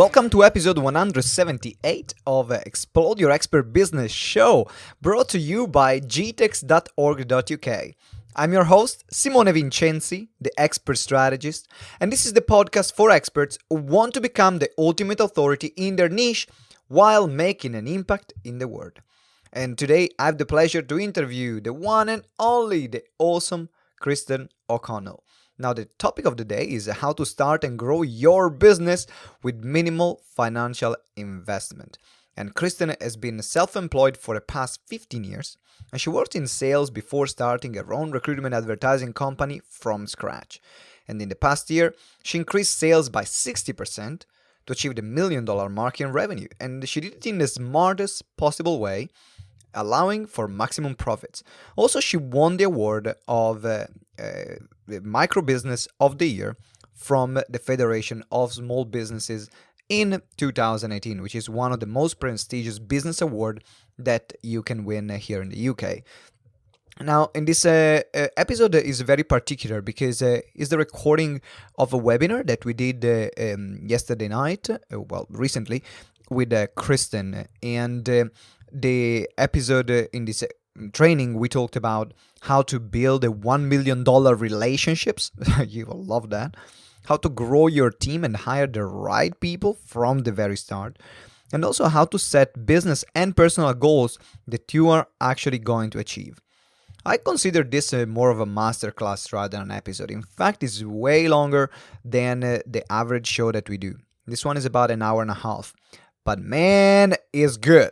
Welcome to episode 178 of Explode Your Expert Business Show, brought to you by gtex.org.uk. I'm your host, Simone Vincenzi, the Expert Strategist, and this is the podcast for experts who want to become the ultimate authority in their niche while making an impact in the world. And today I have the pleasure to interview the one and only, the awesome Kristen O'Connell. Now, the topic of the day is how to start and grow your business with minimal financial investment. And Kristen has been self-employed for the past 15 years, and she worked in sales before starting her own recruitment advertising company from scratch. And in the past year, she increased sales by 60% to achieve the $1 million mark in revenue. And she did it in the smartest possible way, allowing for maximum profits. Also, she won the award of the Micro Business of the Year from the Federation of Small Businesses in 2018, which is one of the most prestigious business awards that you can win here in the UK. Now, in this episode is very particular because it's the recording of a webinar that we did yesterday night, recently, with Kristen. And the episode in this training, we talked about how to build a $1 million relationships. You will love that. How to grow your team and hire the right people from the very start. And also how to set business and personal goals that you are actually going to achieve. I consider this more of a masterclass rather than an episode. In fact, it's way longer than the average show that we do. This one is about an hour and a half. But man, it's good.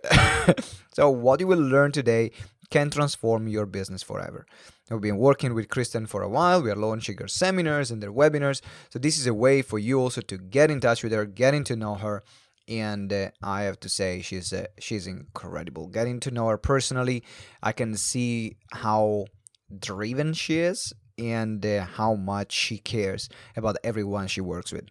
So what you will learn today can transform your business forever. We've been working with Kristen for a while. We are launching her seminars and their webinars. So this is a way for you also to get in touch with her, getting to know her. And I have to say, she's incredible. Getting to know her personally, I can see how driven she is and how much she cares about everyone she works with.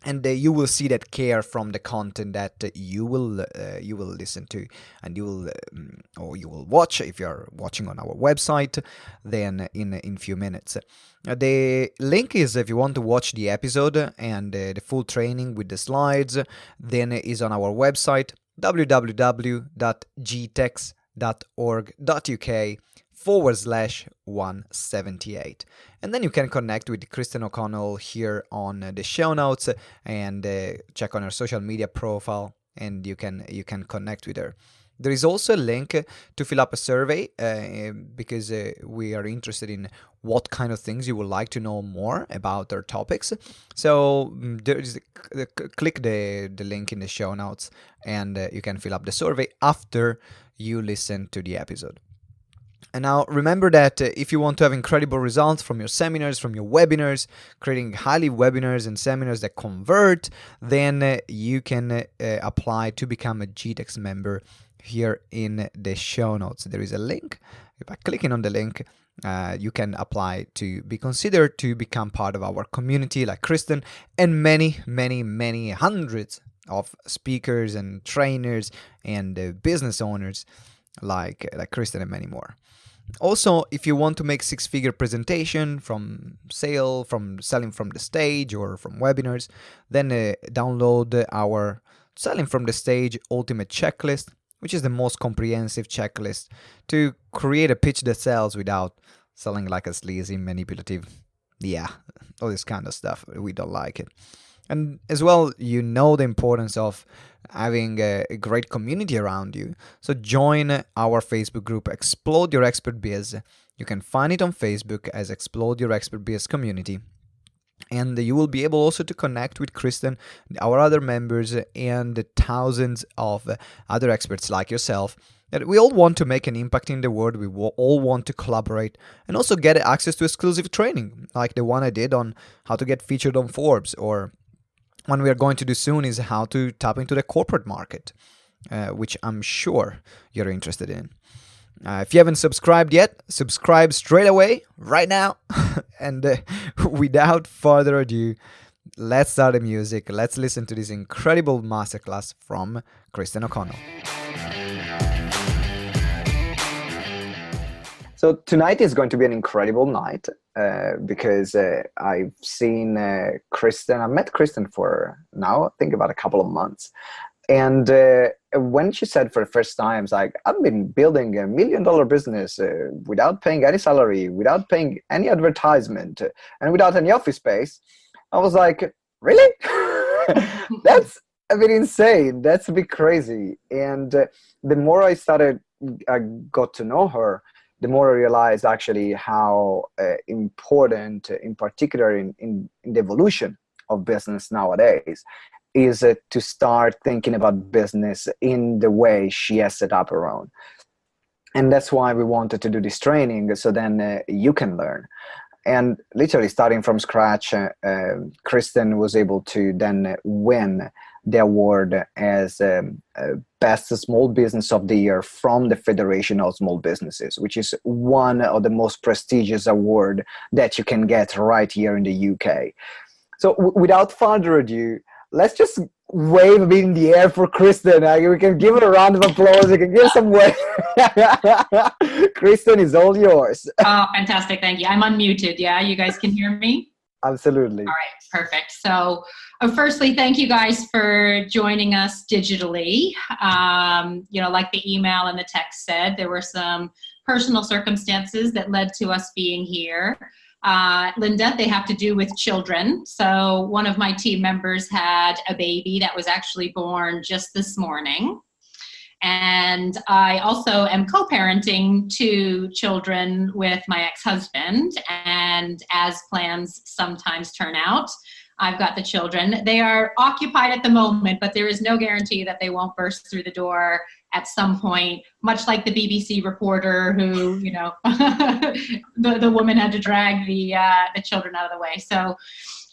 And you will see that care from the content that you will listen to, and you will watch if you are watching on our website. Then in few minutes, the link is, if you want to watch the episode and the full training with the slides, then is on our website www.gtex.org.uk/178. And then you can connect with Kristen O'Connell here on the show notes and check on her social media profile, and you can connect with her. There is also a link to fill up a survey because we are interested in what kind of things you would like to know more about our topics. So there is click the link in the show notes, and you can fill up the survey after you listen to the episode. And now remember that if you want to have incredible results from your seminars, from your webinars, creating highly webinars and seminars that convert, then you can apply to become a GTEX member here in the show notes. There is a link. By clicking on the link, you can apply to be considered to become part of our community, like Kristen and many, many, many hundreds of speakers and trainers and business owners like Kristen and many more. Also, if you want to make six-figure presentation from selling from the stage or from webinars, then download our Selling from the Stage Ultimate Checklist, which is the most comprehensive checklist to create a pitch that sells without selling like a sleazy, manipulative, all this kind of stuff. We don't like it. And as well, you know the importance of having a great community around you. So join our Facebook group, Explode Your Expert Biz. You can find it on Facebook as Explode Your Expert Biz Community. And you will be able also to connect with Kristen, our other members, and the thousands of other experts like yourself. That we all want to make an impact in the world. We all want to collaborate and also get access to exclusive training, like the one I did on how to get featured on Forbes, or one we are going to do soon is how to tap into the corporate market, which I'm sure you're interested in. If you haven't subscribed yet, subscribe straight away, right now. And without further ado, let's start the music. Let's listen to this incredible masterclass from Kristen O'Connell. So tonight is going to be an incredible night because I've seen Kristen. I met Kristen for now, I think about a couple of months. And when she said for the first time, it's like, I've been building $1 million business without paying any salary, without paying any advertisement, and without any office space. I was like, really? That's a bit insane. That's a bit crazy. And the more I got to know her, the more I realized actually how important, in particular in the evolution of business nowadays, is to start thinking about business in the way she has set up her own. And that's why we wanted to do this training, so then you can learn. And literally starting from scratch, Kristen was able to then win the award as Best Small Business of the Year from the Federation of Small Businesses, which is one of the most prestigious awards that you can get right here in the UK. So without further ado, let's just wave a bit in the air for Kristen. We can give her a round of applause. We can give some wave. Kristen is all yours. Oh, fantastic. Thank you. I'm unmuted. Yeah, you guys can hear me? Absolutely. All right, perfect. So firstly, thank you guys for joining us digitally. Like the email and the text said, there were some personal circumstances that led to us being here. Linda, they have to do with children. So one of my team members had a baby that was actually born just this morning. And I also am co-parenting 2 children with my ex-husband. And as plans sometimes turn out, I've got the children. They are occupied at the moment, but there is no guarantee that they won't burst through the door at some point, much like the BBC reporter who, the woman had to drag the children out of the way. So,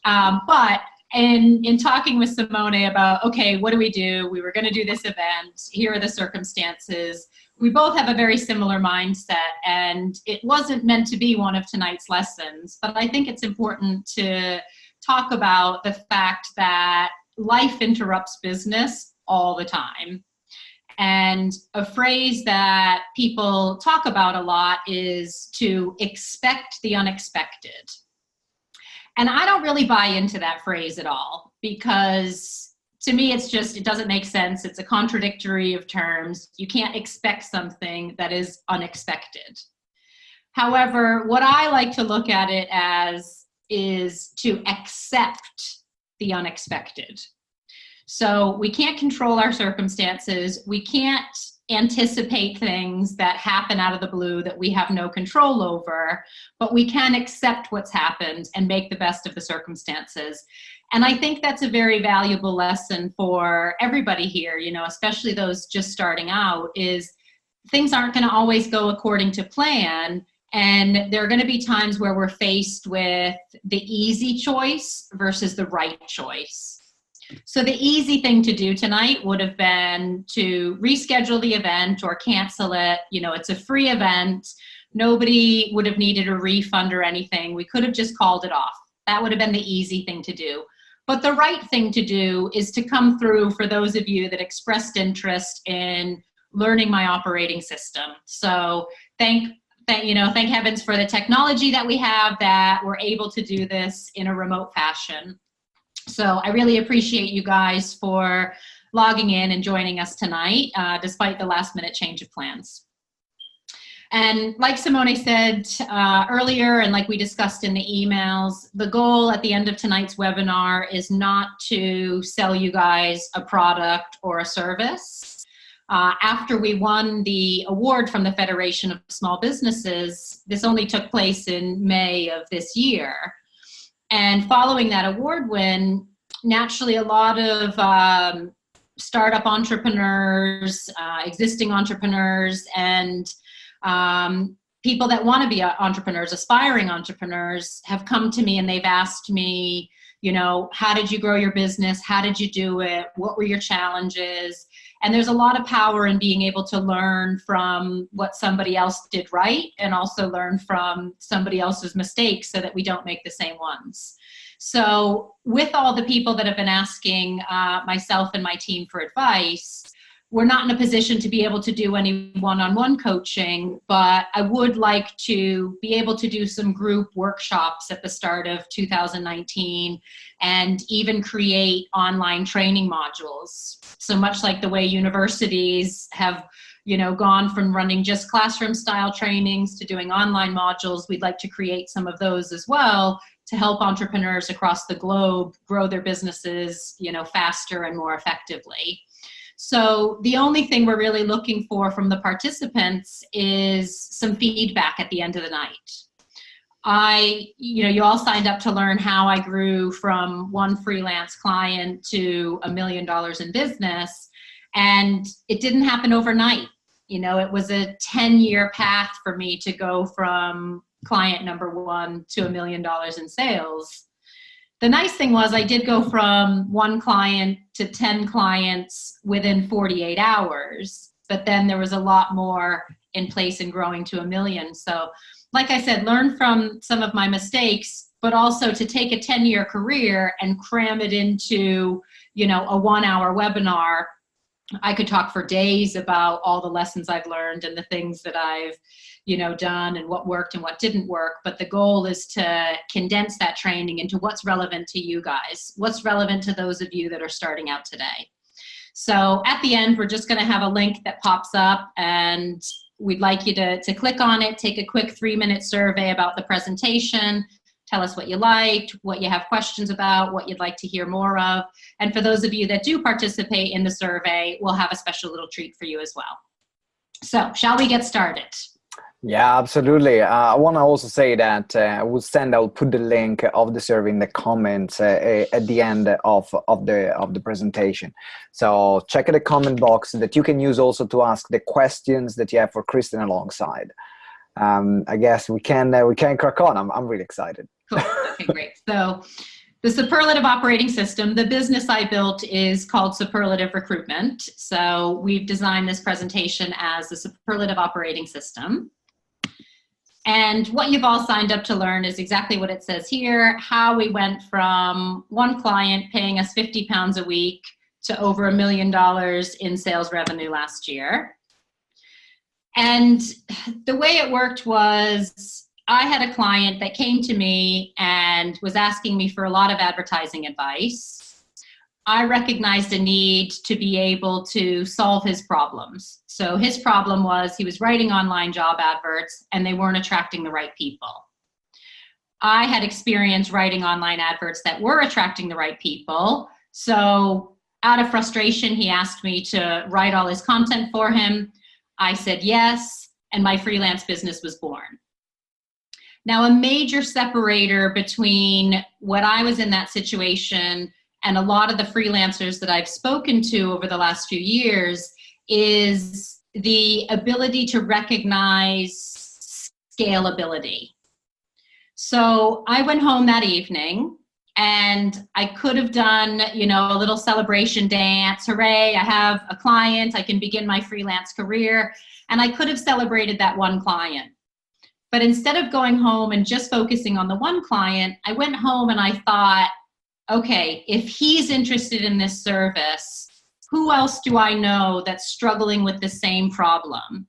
but in talking with Simone about, okay, what do? We were going to do this event. Here are the circumstances. We both have a very similar mindset, and it wasn't meant to be one of tonight's lessons, but I think it's important to talk about the fact that life interrupts business all the time. And a phrase that people talk about a lot is to expect the unexpected. And I don't really buy into that phrase at all, because to me, it doesn't make sense. It's a contradictory of terms. You can't expect something that is unexpected. However, what I like to look at it as is to accept the unexpected. So we can't control our circumstances. We can't anticipate things that happen out of the blue that we have no control over, but we can accept what's happened and make the best of the circumstances. And I think that's a very valuable lesson for everybody here, especially those just starting out, is things aren't going to always go according to plan. And there are going to be times where we're faced with the easy choice versus the right choice. So the easy thing to do tonight would have been to reschedule the event or cancel it. It's a free event. Nobody would have needed a refund or anything. We could have just called it off. That would have been the easy thing to do. But the right thing to do is to come through for those of you that expressed interest in learning my operating system. So thank heavens for the technology that we have, that we're able to do this in a remote fashion. So I really appreciate you guys for logging in and joining us tonight, despite the last minute change of plans. And like Simone said earlier, and like we discussed in the emails, the goal at the end of tonight's webinar is not to sell you guys a product or a service. After we won the award from the Federation of Small Businesses, this only took place in May of this year. And following that award win, naturally a lot of startup entrepreneurs, existing entrepreneurs, and people that want to be entrepreneurs, aspiring entrepreneurs, have come to me and they've asked me, how did you grow your business? How did you do it? What were your challenges? And there's a lot of power in being able to learn from what somebody else did right, and also learn from somebody else's mistakes so that we don't make the same ones. So with all the people that have been asking myself and my team for advice, we're not in a position to be able to do any one-on-one coaching, but I would like to be able to do some group workshops at the start of 2019 and even create online training modules. So much like the way universities have, gone from running just classroom style trainings to doing online modules, we'd like to create some of those as well to help entrepreneurs across the globe grow their businesses, faster and more effectively. So the only thing we're really looking for from the participants is some feedback at the end of the night. You all signed up to learn how I grew from one freelance client to $1 million in business, and it didn't happen overnight. It was a 10-year path for me to go from client number one to $1 million in sales. The nice thing was I did go from one client to 10 clients within 48 hours, but then there was a lot more in place in growing to $1 million. So like I said, learn from some of my mistakes, but also to take a 10-year career and cram it into, a 1-hour webinar. I could talk for days about all the lessons I've learned and the things that I've done and what worked and what didn't work. But the goal is to condense that training into what's relevant to you guys, what's relevant to those of you that are starting out today. So at the end, we're just going to have a link that pops up, and we'd like you to click on it, take a quick 3-minute survey about the presentation, tell us what you liked, what you have questions about, what you'd like to hear more of. And for those of you that do participate in the survey, we'll have a special little treat for you as well. So shall we get started? Yeah, absolutely. I want to also say that I'll put the link of the survey in the comments at the end of the presentation. So check the comment box that you can use also to ask the questions that you have for Kristen alongside. I guess we can crack on. I'm really excited. Cool. Okay, great. So the Superlative Operating System, the business I built is called Superlative Recruitment. So we've designed this presentation as the Superlative Operating System. And what you've all signed up to learn is exactly what it says here, how we went from one client paying us £50 a week to over $1 million in sales revenue last year. And the way it worked was I had a client that came to me and was asking me for a lot of advertising advice. I recognized a need to be able to solve his problems. So his problem was he was writing online job adverts and they weren't attracting the right people. I had experience writing online adverts that were attracting the right people. So out of frustration, he asked me to write all his content for him. I said yes, and my freelance business was born. Now, a major separator between what I was in that situation and a lot of the freelancers that I've spoken to over the last few years is the ability to recognize scalability. So I went home that evening and I could have done, a little celebration dance. Hooray, I have a client, I can begin my freelance career. And I could have celebrated that one client. But instead of going home and just focusing on the one client, I went home and I thought, okay, if he's interested in this service, who else do I know that's struggling with the same problem?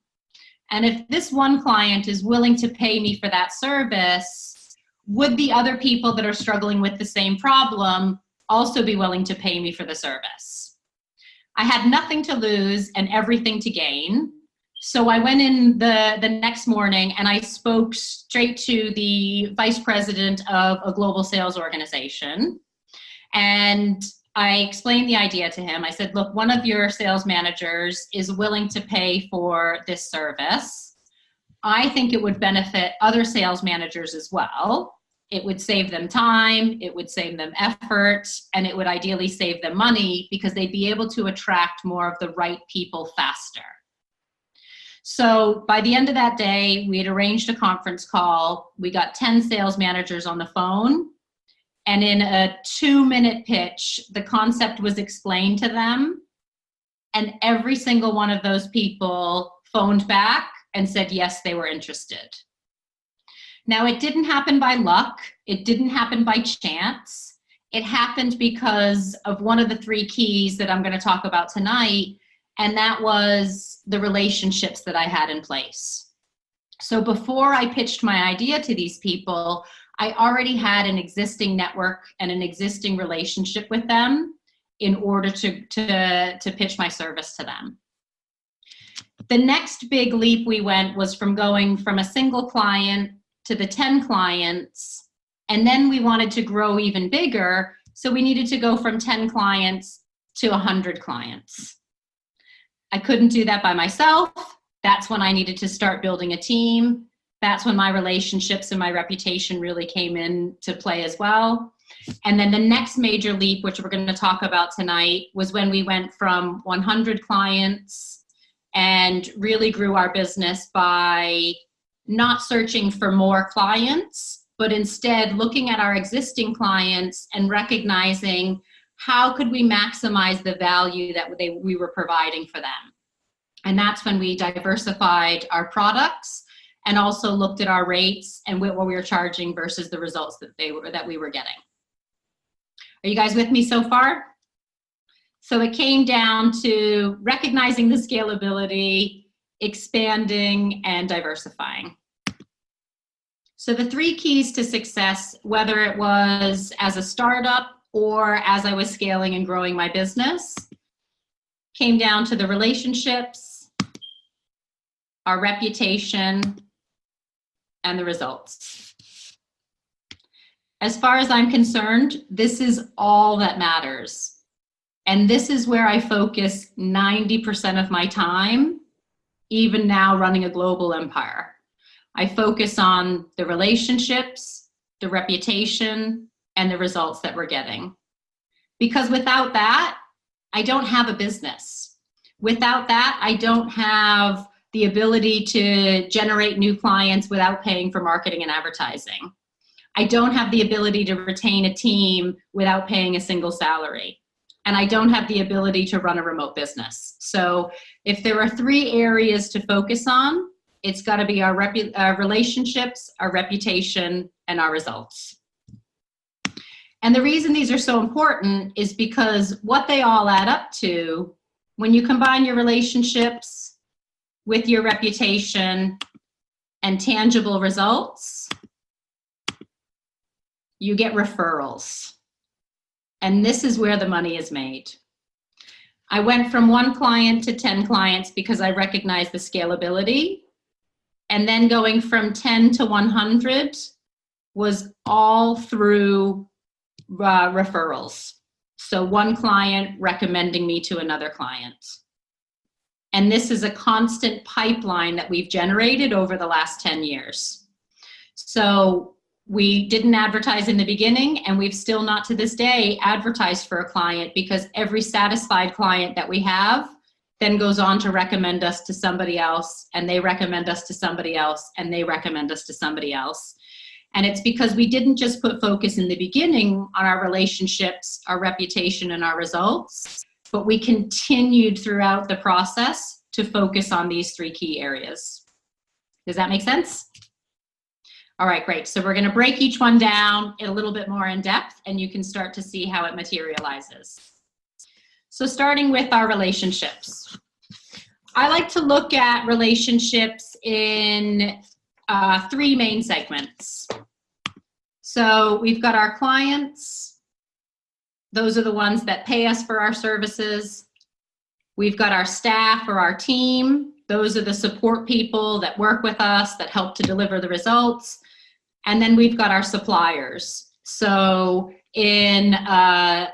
And if this one client is willing to pay me for that service, would the other people that are struggling with the same problem also be willing to pay me for the service? I had nothing to lose and everything to gain. So I went in the next morning and I spoke straight to the vice president of a global sales organization. And I explained the idea to him. I said, look, one of your sales managers is willing to pay for this service. I think it would benefit other sales managers as well. It would save them time, it would save them effort, and it would ideally save them money because they'd be able to attract more of the right people faster. So by the end of that day, we had arranged a conference call. We got 10 sales managers on the phone. And in a 2-minute pitch, the concept was explained to them. And every single one of those people phoned back and said, yes, they were interested. Now, it didn't happen by luck. It didn't happen by chance. It happened because of one of the 3 keys that I'm going to talk about tonight. and that was the relationships that I had in place. So before I pitched my idea to these people, I already had an existing network and an existing relationship with them in order to pitch my service to them. The next big leap we went was from going from a single client to the 10 clients, and then we wanted to grow even bigger, so we needed to go from 10 clients to 100 clients. I couldn't do that by myself. That's when I needed to start building a team. That's when my relationships and my reputation really came into play as well. And then the next major leap, which we're going to talk about tonight, was when we went from 100 clients and really grew our business by not searching for more clients, but instead looking at our existing clients and recognizing how could we maximize the value that we were providing for them. And that's when we diversified our products and also looked at our rates and what we were charging versus the results that we were getting. Are you guys with me so far? So it came down to recognizing the scalability, expanding, and diversifying. So the 3 keys to success, whether it was as a startup or as I was scaling and growing my business, came down to the relationships, our reputation, and the results. As far as I'm concerned, this is all that matters. And this is where I focus 90% of my time, even now running a global empire. I focus on the relationships, the reputation, and the results that we're getting. Because without that, I don't have a business. Without that, I don't have the ability to generate new clients without paying for marketing and advertising. I don't have the ability to retain a team without paying a single salary. And I don't have the ability to run a remote business. So if there are 3 areas to focus on, it's got to be our relationships, our reputation, and our results. And the reason these are so important is because what they all add up to, when you combine your relationships with your reputation and tangible results, you get referrals. And this is where the money is made. I went from 1 client to 10 clients because I recognized the scalability. And then going from 10 to 100 was all through referrals. So 1 client recommending me to another client. And this is a constant pipeline that we've generated over the last 10 years. So we didn't advertise in the beginning, and we've still not to this day advertised for a client, because every satisfied client that we have then goes on to recommend us to somebody else, and they recommend us to somebody else, and they recommend us to somebody else. And it's because we didn't just put focus in the beginning on our relationships, our reputation, and our results, but we continued throughout the process to focus on these 3 key areas. Does that make sense? All right, great. So we're going to break each one down a little bit more in depth, and you can start to see how it materializes. So starting with our relationships. I like to look at relationships in 3 main segments. So we've got our clients. Those are the ones that pay us for our services. We've got our staff or our team. Those are the support people that work with us, that help to deliver the results. And then we've got our suppliers. So in a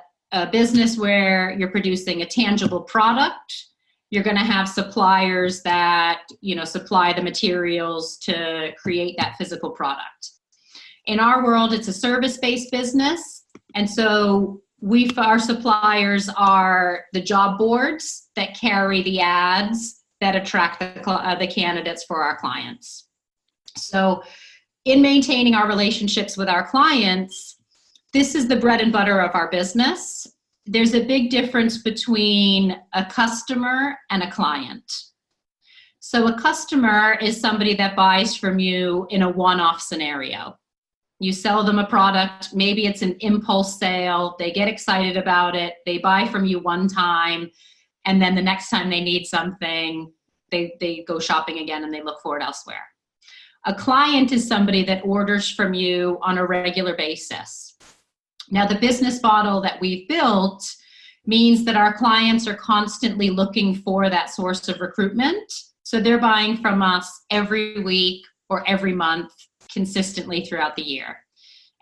business where you're producing a tangible product, you're going to have suppliers that, supply the materials to create that physical product. In our world, it's a service-based business. And so our suppliers are the job boards that carry the ads that attract the candidates for our clients. So in maintaining our relationships with our clients, this is the bread and butter of our business. There's a big difference between a customer and a client. So a customer is somebody that buys from you in a one-off scenario. You sell them a product, maybe it's an impulse sale, they get excited about it, they buy from you one time, And then the next time they need something, they go shopping again and they look for it elsewhere. A client is somebody that orders from you on a regular basis. Now, the business model that we've built means that our clients are constantly looking for that source of recruitment. So they're buying from us every week or every month consistently throughout the year.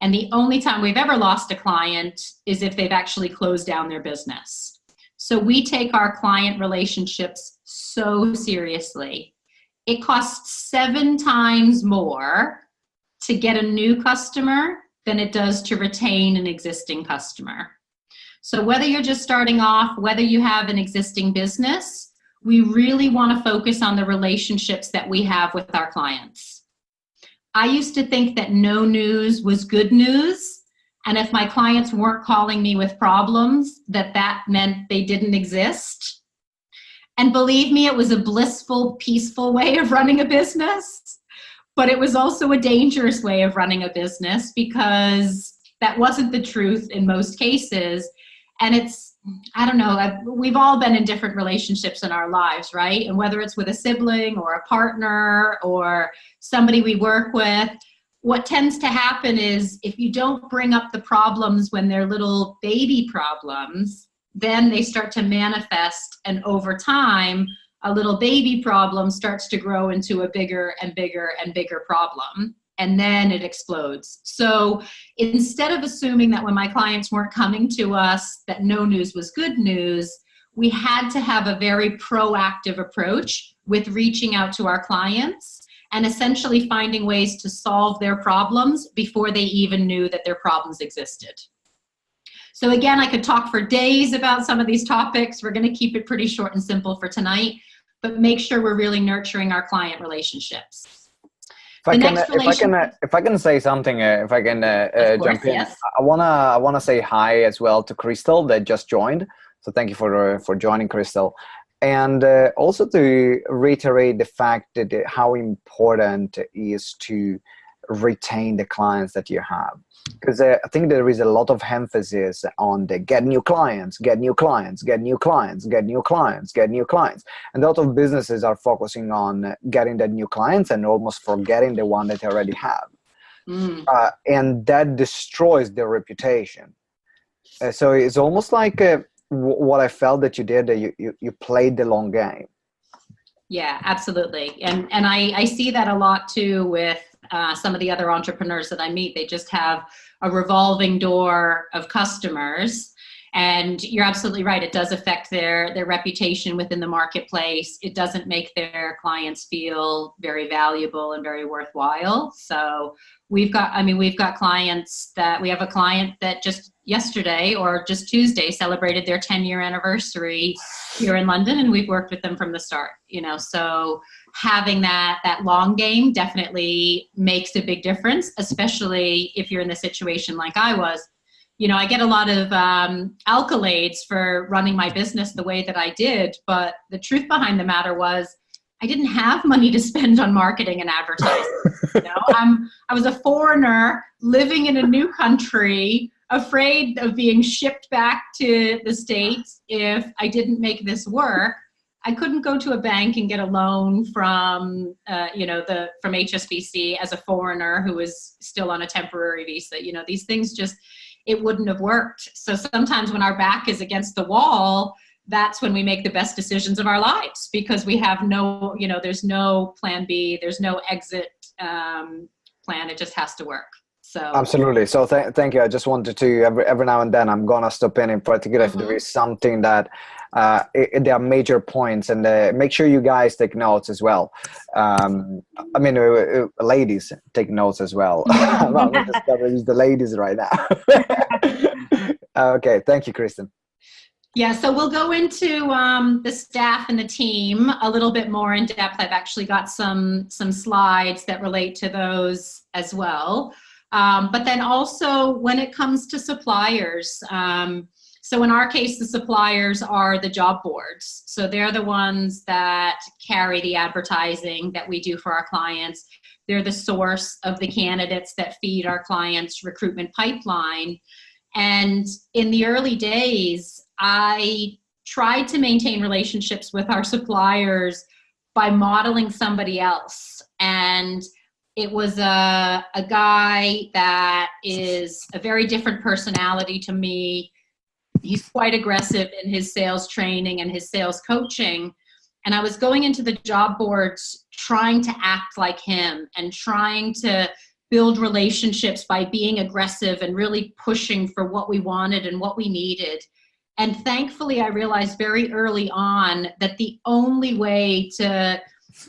And the only time we've ever lost a client is if they've actually closed down their business. So we take our client relationships so seriously. It costs 7 times more to get a new customer than it does to retain an existing customer. So whether you're just starting off, whether you have an existing business, we really want to focus on the relationships that we have with our clients. I used to think that no news was good news. And if my clients weren't calling me with problems, that meant they didn't exist. And believe me, it was a blissful, peaceful way of running a business, but it was also a dangerous way of running a business because that wasn't the truth in most cases. And I don't know, we've all been in different relationships in our lives, right? And whether it's with a sibling or a partner or somebody we work with, what tends to happen is if you don't bring up the problems when they're little baby problems, then they start to manifest, and over time, a little baby problem starts to grow into a bigger and bigger and bigger problem, and then it explodes. So instead of assuming that when my clients weren't coming to us that no news was good news, we had to have a very proactive approach with reaching out to our clients and essentially finding ways to solve their problems before they even knew that their problems existed. So again, I could talk for days about some of these topics. We're going to keep it pretty short and simple for tonight, but make sure we're really nurturing our client relationships. If I can say something, if I can jump in, yes. I wanna say hi as well to Crystal that just joined. So thank you for joining, Crystal, and also to reiterate the fact that how important it is to retain the clients that you have. Because I think there is a lot of emphasis on the get new clients, get new clients, get new clients, get new clients, get new clients. And a lot of businesses are focusing on getting the new clients and almost forgetting the one that they already have. And that destroys their reputation. So it's almost like what I felt that you did, that you played the long game. Yeah, absolutely. And I see that a lot too with some of the other entrepreneurs that I meet. They just have a revolving door of customers. And you're absolutely right. It does affect their reputation within the marketplace. It doesn't make their clients feel very valuable and very worthwhile. So we have a client that just yesterday or just Tuesday celebrated their 10-year anniversary here in London, and we've worked with them from the start, so having that long game definitely makes a big difference, especially if you're in the situation like I was. I get a lot of accolades for running my business the way that I did, but the truth behind the matter was I didn't have money to spend on marketing and advertising. I was a foreigner living in a new country, afraid of being shipped back to the States if I didn't make this work. I couldn't go to a bank and get a loan from HSBC as a foreigner who was still on a temporary visa. These things just, it wouldn't have worked. So sometimes when our back is against the wall, that's when we make the best decisions of our lives, because we have there's no plan B, there's no exit plan. It just has to work. So absolutely. So thank you. I just wanted to every now and then I'm gonna stop in particular if there is something that there are major points, and make sure you guys take notes as well. Ladies take notes as well. I'm just gonna use the ladies right now. Okay, thank you, Kristen. Yeah, so we'll go into the staff and the team a little bit more in depth. I've actually got some slides that relate to those as well. But then also when it comes to suppliers, so in our case, the suppliers are the job boards. So they're the ones that carry the advertising that we do for our clients. They're the source of the candidates that feed our clients' recruitment pipeline. And in the early days, I tried to maintain relationships with our suppliers by modeling somebody else. And it was a guy that is a very different personality to me. He's quite aggressive in his sales training and his sales coaching. And I was going into the job boards trying to act like him and trying to build relationships by being aggressive and really pushing for what we wanted and what we needed. And thankfully, I realized very early on that the only way to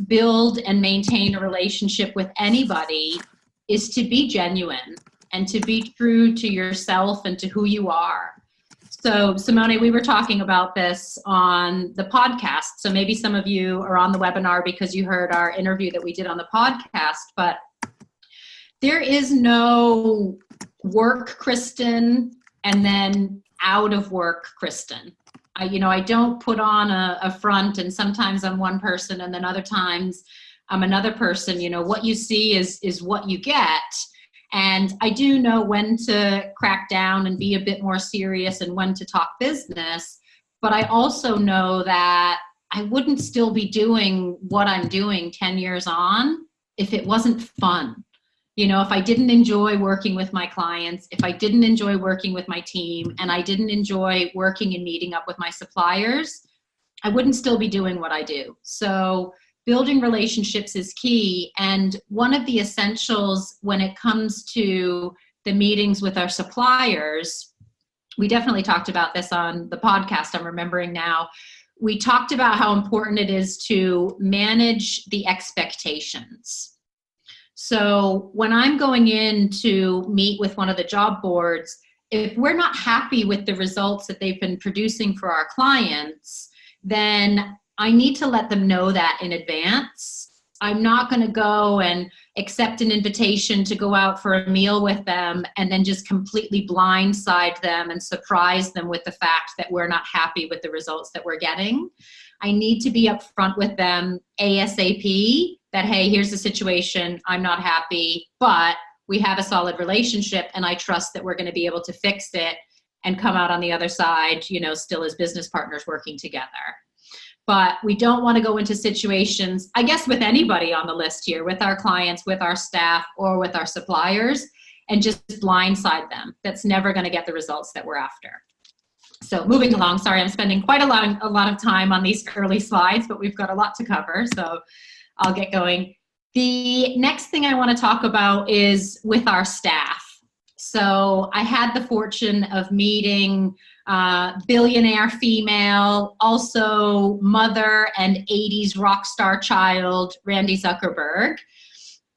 build and maintain a relationship with anybody is to be genuine and to be true to yourself and to who you are. So Simone, we were talking about this on the podcast. So maybe some of you are on the webinar because you heard our interview that we did on the podcast, but there is no work Kristen and then out of work Kristen. I don't put on a front, and sometimes I'm one person and then other times I'm another person. What you see is what you get. And I do know when to crack down and be a bit more serious and when to talk business. But I also know that I wouldn't still be doing what I'm doing 10 years on if it wasn't fun. If I didn't enjoy working with my clients, if I didn't enjoy working with my team, and I didn't enjoy working and meeting up with my suppliers, I wouldn't still be doing what I do. So building relationships is key. And one of the essentials when it comes to the meetings with our suppliers, we definitely talked about this on the podcast, I'm remembering now. We talked about how important it is to manage the expectations. So when I'm going in to meet with one of the job boards, if we're not happy with the results that they've been producing for our clients, then I need to let them know that in advance. I'm not going to go and accept an invitation to go out for a meal with them and then just completely blindside them and surprise them with the fact that we're not happy with the results that we're getting. I need to be upfront with them ASAP that, hey, here's the situation, I'm not happy, but we have a solid relationship and I trust that we're going to be able to fix it and come out on the other side, still as business partners working together. But we don't want to go into situations, I guess with anybody on the list here, with our clients, with our staff, or with our suppliers, and just blindside them. That's never going to get the results that we're after. So moving along, sorry, I'm spending quite a lot of time on these early slides, but we've got a lot to cover, so I'll get going. The next thing I want to talk about is with our staff. So I had the fortune of meeting billionaire female, also mother and 80s rock star child, Randy Zuckerberg.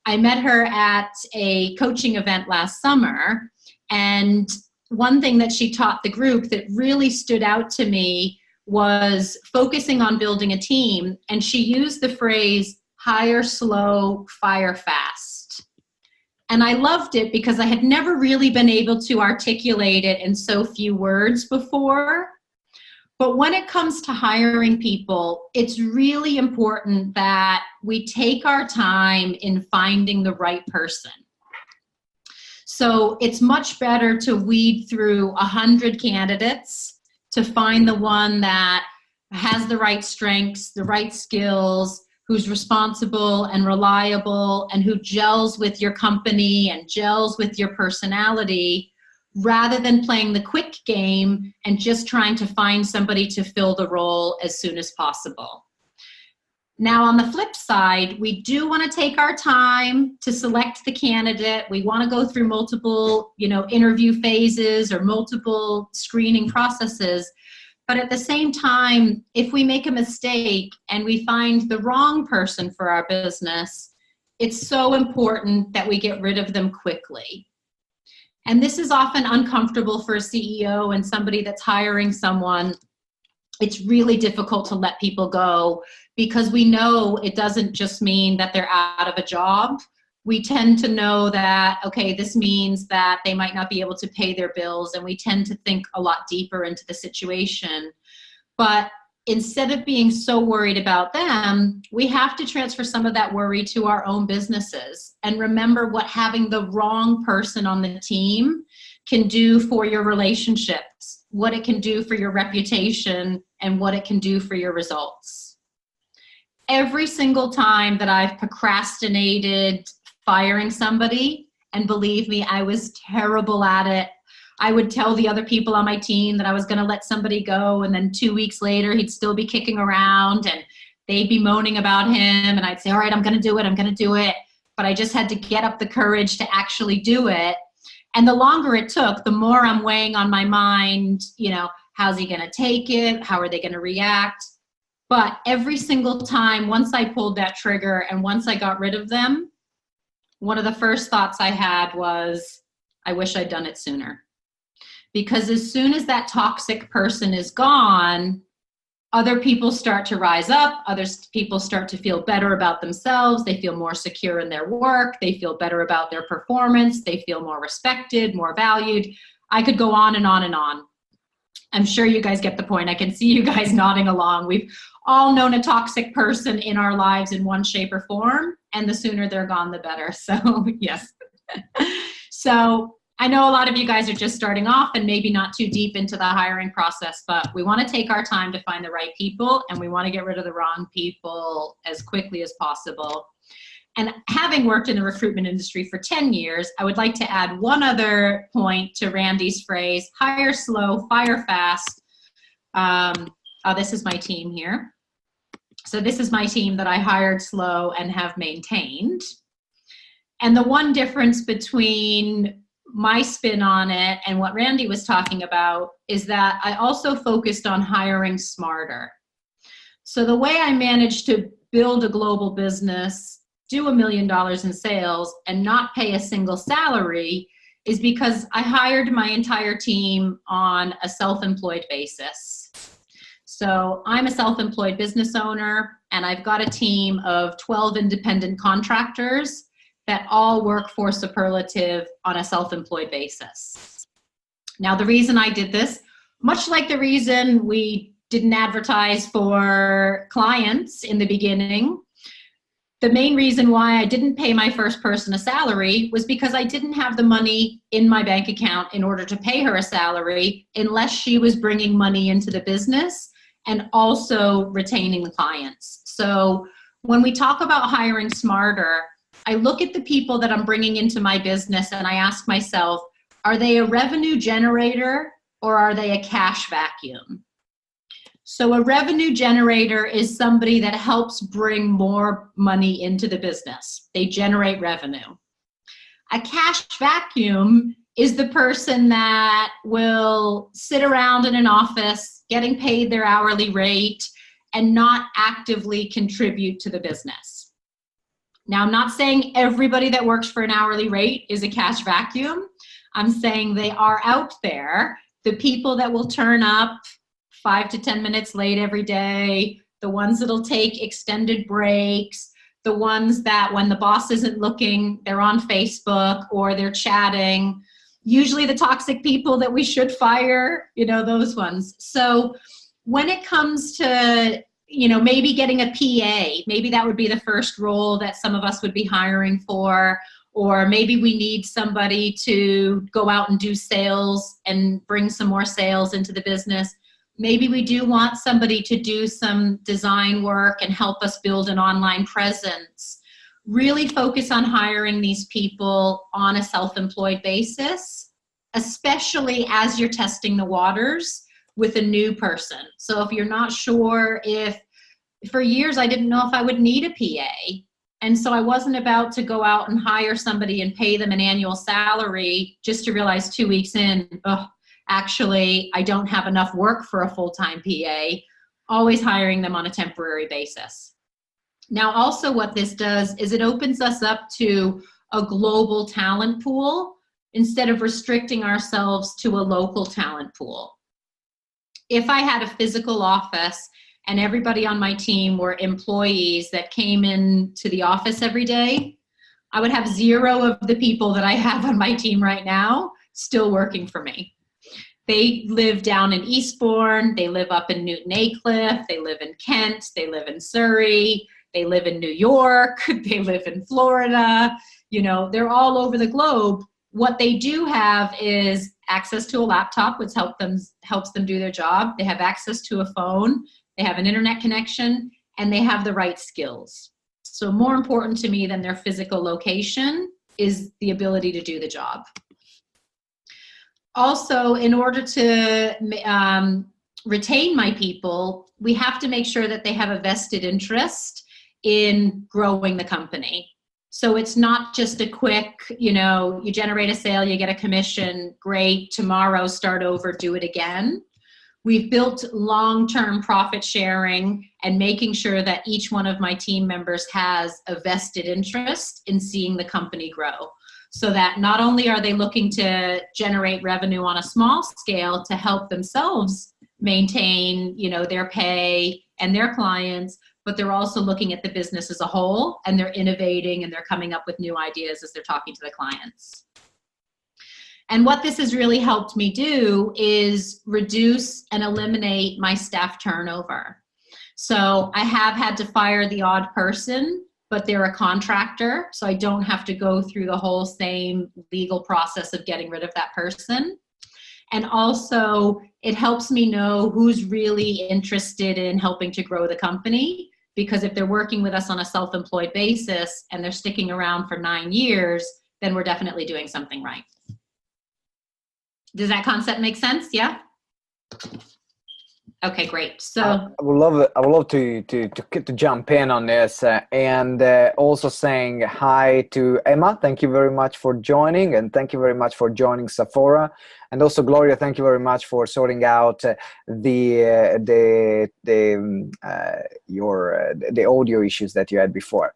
I met her at a coaching event last summer, and one thing that she taught the group that really stood out to me was focusing on building a team, and she used the phrase hire slow, fire fast. And I loved it because I had never really been able to articulate it in so few words before. But when it comes to hiring people, it's really important that we take our time in finding the right person. So it's much better to weed through 100 candidates to find the one that has the right strengths, the right skills, who's responsible and reliable, and who gels with your company and gels with your personality, rather than playing the quick game and just trying to find somebody to fill the role as soon as possible. Now, on the flip side, we do want to take our time to select the candidate. We want to go through multiple, interview phases or multiple screening processes. But at the same time, if we make a mistake and we find the wrong person for our business, it's so important that we get rid of them quickly. And this is often uncomfortable for a CEO and somebody that's hiring someone. It's really difficult to let people go because we know it doesn't just mean that they're out of a job. We tend to know that, okay, this means that they might not be able to pay their bills, and we tend to think a lot deeper into the situation. But instead of being so worried about them, we have to transfer some of that worry to our own businesses and remember what having the wrong person on the team can do for your relationships. what it can do for your reputation, and what it can do for your results. Every single time that I've procrastinated firing somebody, and believe me, I was terrible at it. I would tell the other people on my team that I was going to let somebody go, and then 2 weeks later, he'd still be kicking around, and they'd be moaning about him, and I'd say, all right, I'm going to do it. But I just had to get up the courage to actually do it. And the longer it took, the more I'm weighing on my mind, how's he going to take it? How are they going to react? But every single time, once I pulled that trigger and once I got rid of them, one of the first thoughts I had was, I wish I'd done it sooner. Because as soon as that toxic person is gone, other people start to rise up. Other people start to feel better about themselves. They feel more secure in their work. They feel better about their performance. They feel more respected, more valued. I could go on and on and on. I'm sure you guys get the point. I can see you guys nodding along. We've all known a toxic person in our lives in one shape or form, and the sooner they're gone, the better. So yes. So I know a lot of you guys are just starting off and maybe not too deep into the hiring process, but we want to take our time to find the right people, and we want to get rid of the wrong people as quickly as possible. And having worked in the recruitment industry for 10 years, I would like to add one other point to Randy's phrase, hire slow, fire fast. This is my team here. So this is my team that I hired slow and have maintained. And the one difference between my spin on it and what Randy was talking about is that I also focused on hiring smarter. So the way I managed to build a global business, do $1 million in sales, and not pay a single salary is because I hired my entire team on a self-employed basis. So I'm a self-employed business owner, and I've got a team of 12 independent contractors that all work for Superlative on a self-employed basis. Now, the reason I did this, much like the reason we didn't advertise for clients in the beginning, the main reason why I didn't pay my first person a salary was because I didn't have the money in my bank account in order to pay her a salary unless she was bringing money into the business and also retaining the clients. So when we talk about hiring smarter, I look at the people that I'm bringing into my business and I ask myself, are they a revenue generator or are they a cash vacuum? So a revenue generator is somebody that helps bring more money into the business. They generate revenue. A cash vacuum is the person that will sit around in an office getting paid their hourly rate and not actively contribute to the business. Now, I'm not saying everybody that works for an hourly rate is a cash vacuum. I'm saying they are out there. The people that will turn up 5 to 10 minutes late every day, the ones that'll take extended breaks, the ones that when the boss isn't looking, they're on Facebook or they're chatting, usually the toxic people that we should fire, those ones. So when it comes to, maybe getting a PA, maybe that would be the first role that some of us would be hiring for, or maybe we need somebody to go out and do sales and bring some more sales into the business. Maybe we do want somebody to do some design work and help us build an online presence. Really focus on hiring these people on a self-employed basis, especially as you're testing the waters with a new person. So if you're not sure for years I didn't know if I would need a PA. And so I wasn't about to go out and hire somebody and pay them an annual salary just to realize 2 weeks in, actually, I don't have enough work for a full-time PA, always hiring them on a temporary basis. Now, also what this does is it opens us up to a global talent pool instead of restricting ourselves to a local talent pool. If I had a physical office and everybody on my team were employees that came into the office every day, I would have 0 of the people that I have on my team right now still working for me. They live down in Eastbourne, they live up in Newton Aycliffe, they live in Kent, they live in Surrey, they live in New York, they live in Florida, they're all over the globe. What they do have is access to a laptop, which helps them do their job. They have access to a phone. They have an internet connection, and they have the right skills. So more important to me than their physical location is the ability to do the job. Also, in order to retain my people, we have to make sure that they have a vested interest in growing the company. So it's not just a quick, you generate a sale, you get a commission, great, tomorrow start over, do it again. We've built long-term profit sharing and making sure that each one of my team members has a vested interest in seeing the company grow. So that not only are they looking to generate revenue on a small scale to help themselves maintain, their pay and their clients, but they're also looking at the business as a whole, and they're innovating and they're coming up with new ideas as they're talking to the clients. And what this has really helped me do is reduce and eliminate my staff turnover. So I have had to fire the odd person, but they're a contractor, so I don't have to go through the whole same legal process of getting rid of that person. And also, it helps me know who's really interested in helping to grow the company, because if they're working with us on a self-employed basis and they're sticking around for 9 years, then we're definitely doing something right. Does that concept make sense? Yeah? Okay, great. So I would love to jump in on this and also saying hi to Emma. Thank you very much for joining, and thank you very much for joining Sephora, and also Gloria. Thank you very much for sorting out the audio issues that you had before.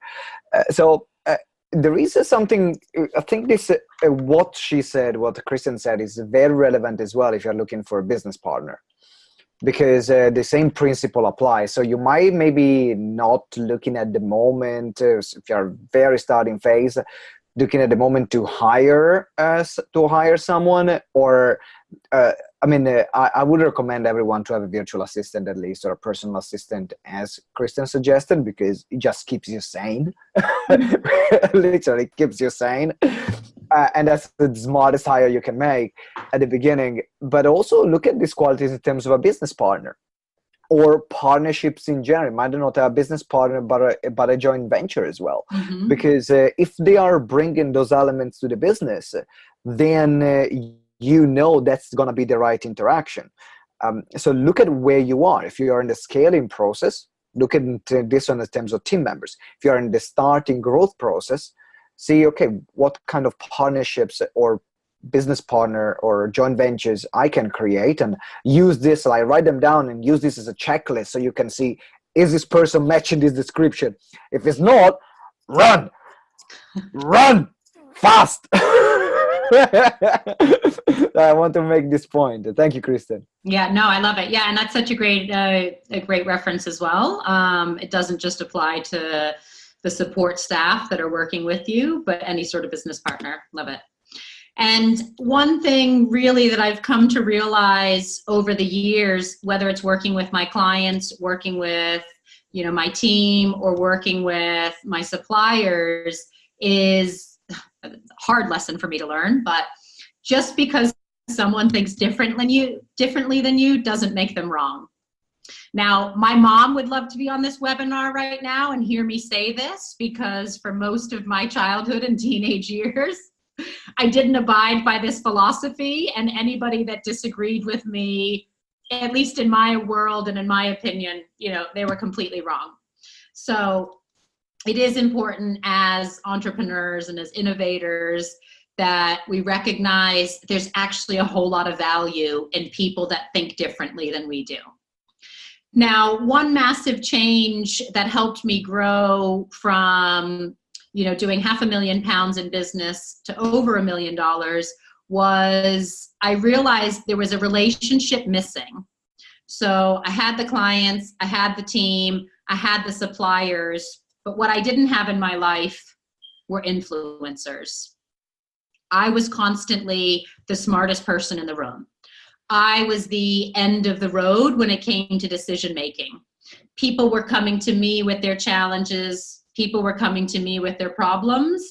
There is something, I think this, what she said, what Kristen said is very relevant as well if you're looking for a business partner, because the same principle applies. So you might maybe not looking at the moment, if you're very starting phase, looking at the moment to hire someone, or I would recommend everyone to have a virtual assistant at least, or a personal assistant, as Kristen suggested, because it just keeps you sane. Literally keeps you sane. And that's the smartest hire you can make at the beginning. But also look at these qualities in terms of a business partner or partnerships in general. You might not have a business partner, but a joint venture as well. Mm-hmm. Because if they are bringing those elements to the business, then that's going to be the right interaction. So look at where you are. If you are in the scaling process, look at this one in terms of team members. If you are in the starting growth process, see, okay, what kind of partnerships or business partner or joint ventures I can create, and use this, like write them down and use this as a checklist so you can see, is this person matching this description? If it's not, run fast. I want to make this point. Thank you, Kristen. Yeah, no, I love it. Yeah, and that's such a great reference as well. It doesn't just apply to the support staff that are working with you, but any sort of business partner. Love it. And one thing really that I've come to realize over the years, whether it's working with my clients, working with my team, or working with my suppliers, is a hard lesson for me to learn. But just because someone thinks differently than you doesn't make them wrong. Now, my mom would love to be on this webinar right now and hear me say this, because for most of my childhood and teenage years, I didn't abide by this philosophy, and anybody that disagreed with me, at least in my world and in my opinion, they were completely wrong. So it is important as entrepreneurs and as innovators that we recognize there's actually a whole lot of value in people that think differently than we do. Now, one massive change that helped me grow from doing £500,000 in business to over $1 million was I realized there was a relationship missing. So I had the clients, I had the team, I had the suppliers, but what I didn't have in my life were influencers. I was constantly the smartest person in the room. I was the end of the road when it came to decision making. People were coming to me with their challenges. People were coming to me with their problems,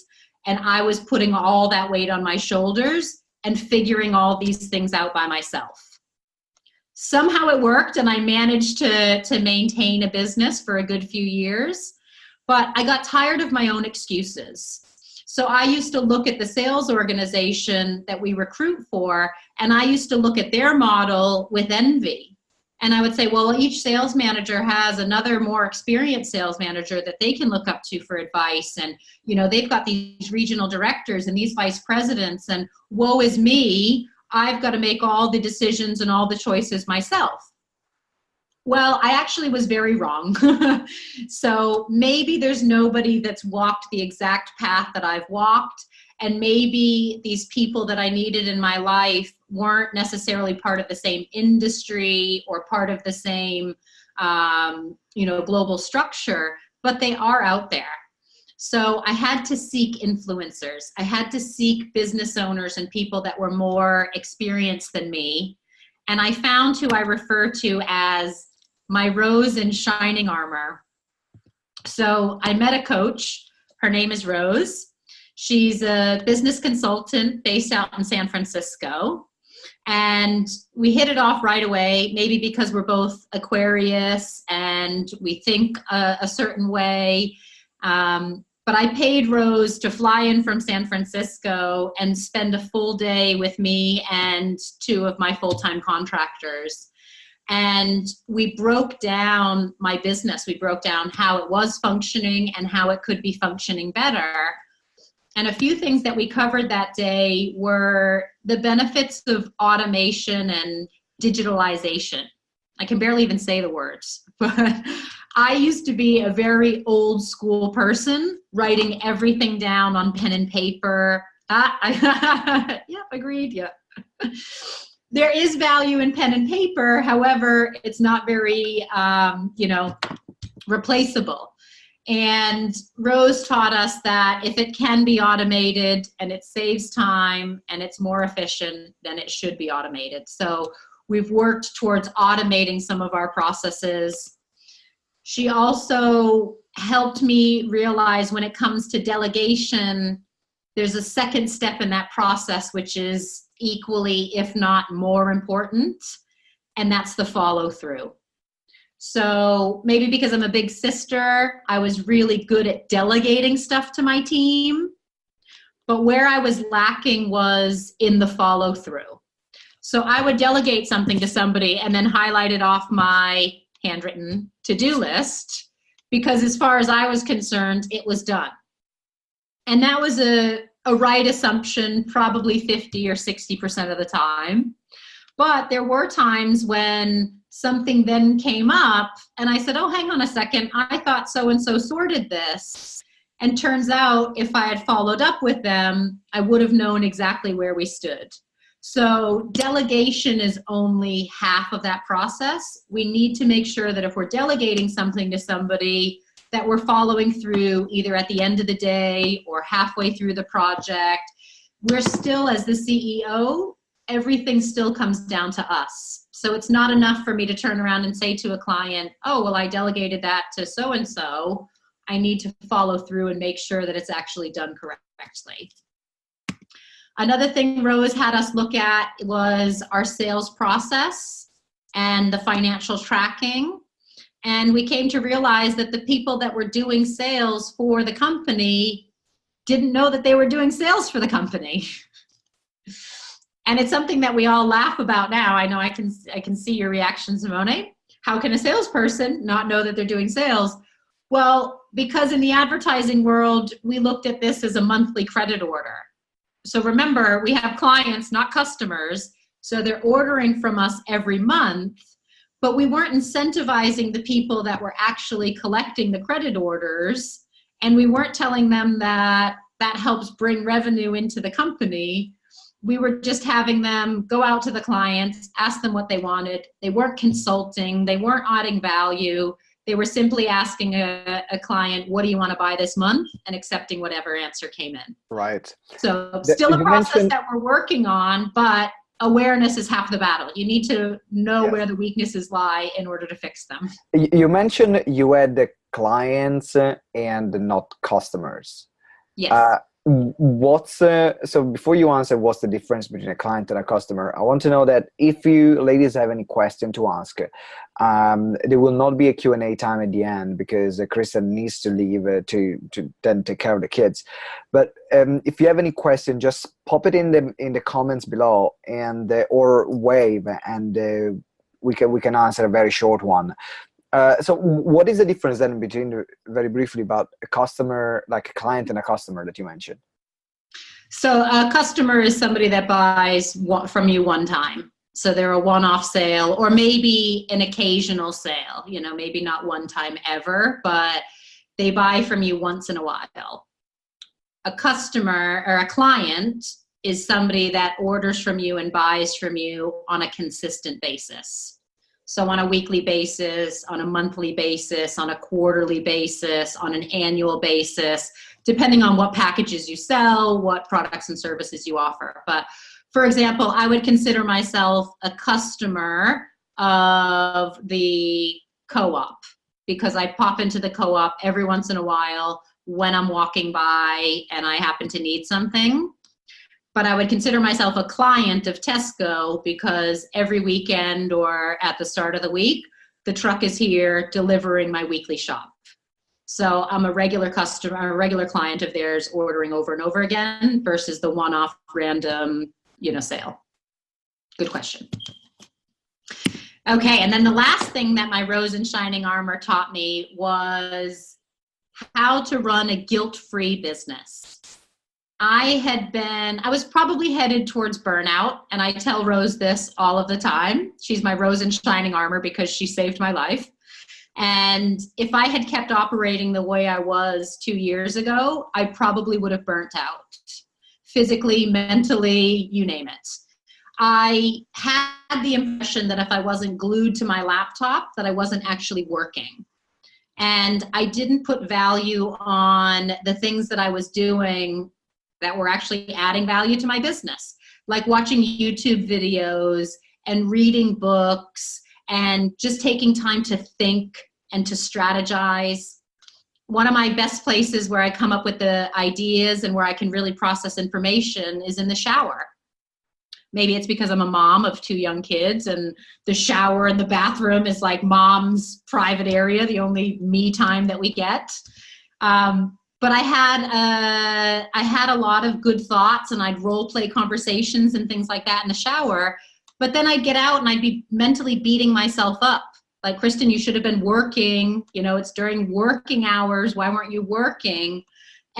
and I was putting all that weight on my shoulders and figuring all these things out by myself. Somehow it worked, and I managed to maintain a business for a good few years, but I got tired of my own excuses. So I used to look at the sales organization that we recruit for, and I used to look at their model with envy. And I would say, well, each sales manager has another more experienced sales manager that they can look up to for advice. And, you know, they've got these regional directors and these vice presidents, and woe is me, I've got to make all the decisions and all the choices myself. Well, I actually was very wrong. So maybe there's nobody that's walked the exact path that I've walked. And maybe these people that I needed in my life weren't necessarily part of the same industry or part of the same, global structure, but they are out there. So I had to seek influencers. I had to seek business owners and people that were more experienced than me. And I found who I refer to as my rose in shining armor. So I met a coach. Her name is Rose. She's a business consultant based out in San Francisco. And we hit it off right away, maybe because we're both Aquarius and we think a certain way. But I paid Rose to fly in from San Francisco and spend a full day with me and two of my full-time contractors. And we broke down my business. We broke down how it was functioning and how it could be functioning better. And a few things that we covered that day were the benefits of automation and digitalization. I can barely even say the words, but I used to be a very old school person, writing everything down on pen and paper. Yep, agreed, yeah. There is value in pen and paper. However, it's not very, replaceable. And Rose taught us that if it can be automated and it saves time and it's more efficient, then it should be automated. So we've worked towards automating some of our processes. She also helped me realize when it comes to delegation, there's a second step in that process, which is equally, if not more important, and that's the follow through. So maybe because I'm a big sister, I was really good at delegating stuff to my team, but where I was lacking was in the follow through. So I would delegate something to somebody and then highlight it off my handwritten to-do list, because as far as I was concerned, it was done. And that was a right assumption, probably 50 or 60% of the time. But there were times when something then came up and I said, oh, hang on a second, I thought so-and-so sorted this. And turns out if I had followed up with them, I would have known exactly where we stood. So delegation is only half of that process. We need to make sure that if we're delegating something to somebody, that we're following through either at the end of the day or halfway through the project. We're still, as the CEO, everything still comes down to us. So it's not enough for me to turn around and say to a client, oh, well, I delegated that to so-and-so. I need to follow through and make sure that it's actually done correctly. Another thing Rose had us look at was our sales process and the financial tracking. And we came to realize that the people that were doing sales for the company didn't know that they were doing sales for the company. And it's something that we all laugh about now. I know I can see your reaction, Simone. How can a salesperson not know that they're doing sales? Well, because in the advertising world, we looked at this as a monthly credit order. So remember, we have clients, not customers. So they're ordering from us every month. But we weren't incentivizing the people that were actually collecting the credit orders, and we weren't telling them that that helps bring revenue into the company. We were just having them go out to the clients, ask them what they wanted. They weren't consulting. They weren't adding value. They were simply asking a client, what do you want to buy this month? And accepting whatever answer came in. Right. So still a process that we're working on, but awareness is half the battle. You need to know where the weaknesses lie in order to fix them. You mentioned you had the clients and not customers. Yes. So before you answer what's the difference between a client and a customer, I want to know that if you ladies have any question to ask, there will not be a Q&A time at the end because Kristen needs to leave to then take care of the kids. But if you have any question, just pop it in the comments below and or wave, and we can answer a very short one. So what is the difference then between, very briefly, about a customer, like a client and a customer that you mentioned? So a customer is somebody that buys from you one time. So they're a one-off sale, or maybe an occasional sale, maybe not one time ever, but they buy from you once in a while. A customer or a client is somebody that orders from you and buys from you on a consistent basis. So on a weekly basis, on a monthly basis, on a quarterly basis, on an annual basis, depending on what packages you sell, what products and services you offer. But for example, I would consider myself a customer of the co-op because I pop into the co-op every once in a while when I'm walking by and I happen to need something. But I would consider myself a client of Tesco because every weekend or at the start of the week, the truck is here delivering my weekly shop. So I'm a regular customer, a regular client of theirs, ordering over and over again versus the one-off random, sale. Good question. Okay, and then the last thing that my rose in shining armor taught me was how to run a guilt-free business. I was probably headed towards burnout, and I tell Rose this all of the time. She's my rose in shining armor because she saved my life. And if I had kept operating the way I was 2 years ago, I probably would have burnt out. Physically, mentally, you name it. I had the impression that if I wasn't glued to my laptop, that I wasn't actually working. And I didn't put value on the things that I was doing that were actually adding value to my business, like watching YouTube videos and reading books and just taking time to think and to strategize. One of my best places where I come up with the ideas and where I can really process information is in the shower. Maybe it's because I'm a mom of 2 young kids and the shower and the bathroom is like mom's private area, the only me time that we get. But I had a lot of good thoughts and I'd role play conversations and things like that in the shower. But then I'd get out and I'd be mentally beating myself up. Like, Kristen, you should have been working. It's during working hours. Why weren't you working?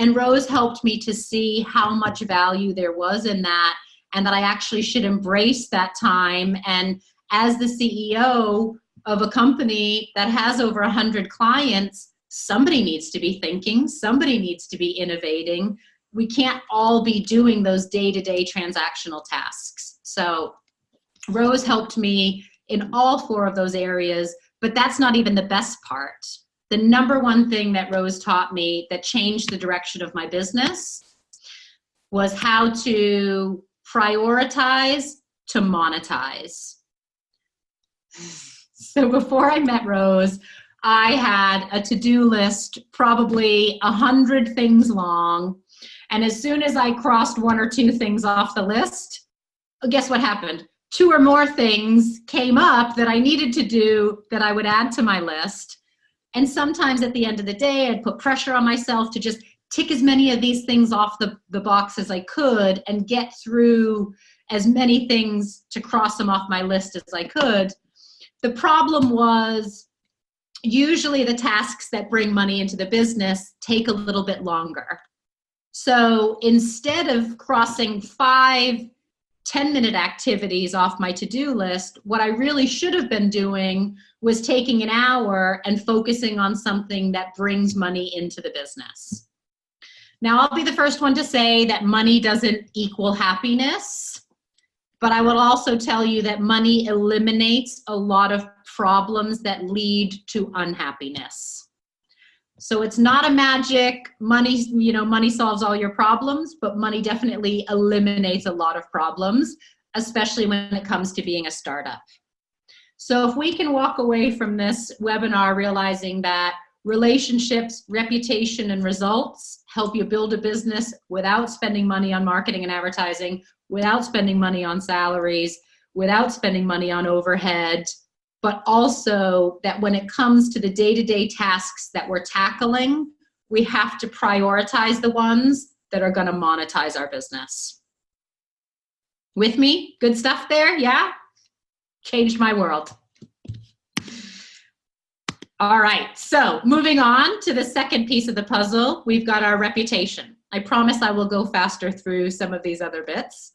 And Rose helped me to see how much value there was in that and that I actually should embrace that time. And as the CEO of a company that has over 100 clients, somebody needs to be thinking, somebody needs to be innovating. We can't all be doing those day-to-day transactional tasks. So Rose helped me in all 4 of those areas, but that's not even the best part. The number one thing that Rose taught me that changed the direction of my business was how to prioritize to monetize. So before I met Rose, I had a to-do list, probably 100 things long. And as soon as I crossed 1 or 2 things off the list, guess what happened? 2 or more things came up that I needed to do that I would add to my list. And sometimes at the end of the day, I'd put pressure on myself to just tick as many of these things off the box as I could and get through as many things to cross them off my list as I could. The problem was, usually the tasks that bring money into the business take a little bit longer. So instead of crossing 5 10-minute activities off my to-do list, what I really should have been doing was taking an hour and focusing on something that brings money into the business. Now, I'll be the first one to say that money doesn't equal happiness, but I will also tell you that money eliminates a lot of problems that lead to unhappiness. So it's not a magic, money solves all your problems, but money definitely eliminates a lot of problems, especially when it comes to being a startup. So if we can walk away from this webinar realizing that Relationships, reputation, and results help you build a business without spending money on marketing and advertising, without spending money on salaries, without spending money on overhead, but also that when it comes to the day-to-day tasks that we're tackling, we have to prioritize the ones that are going to monetize our business. With me? Good stuff there? Yeah? Changed my world. All right, so moving on to the second piece of the puzzle, we've got our reputation. I promise I will go faster through some of these other bits.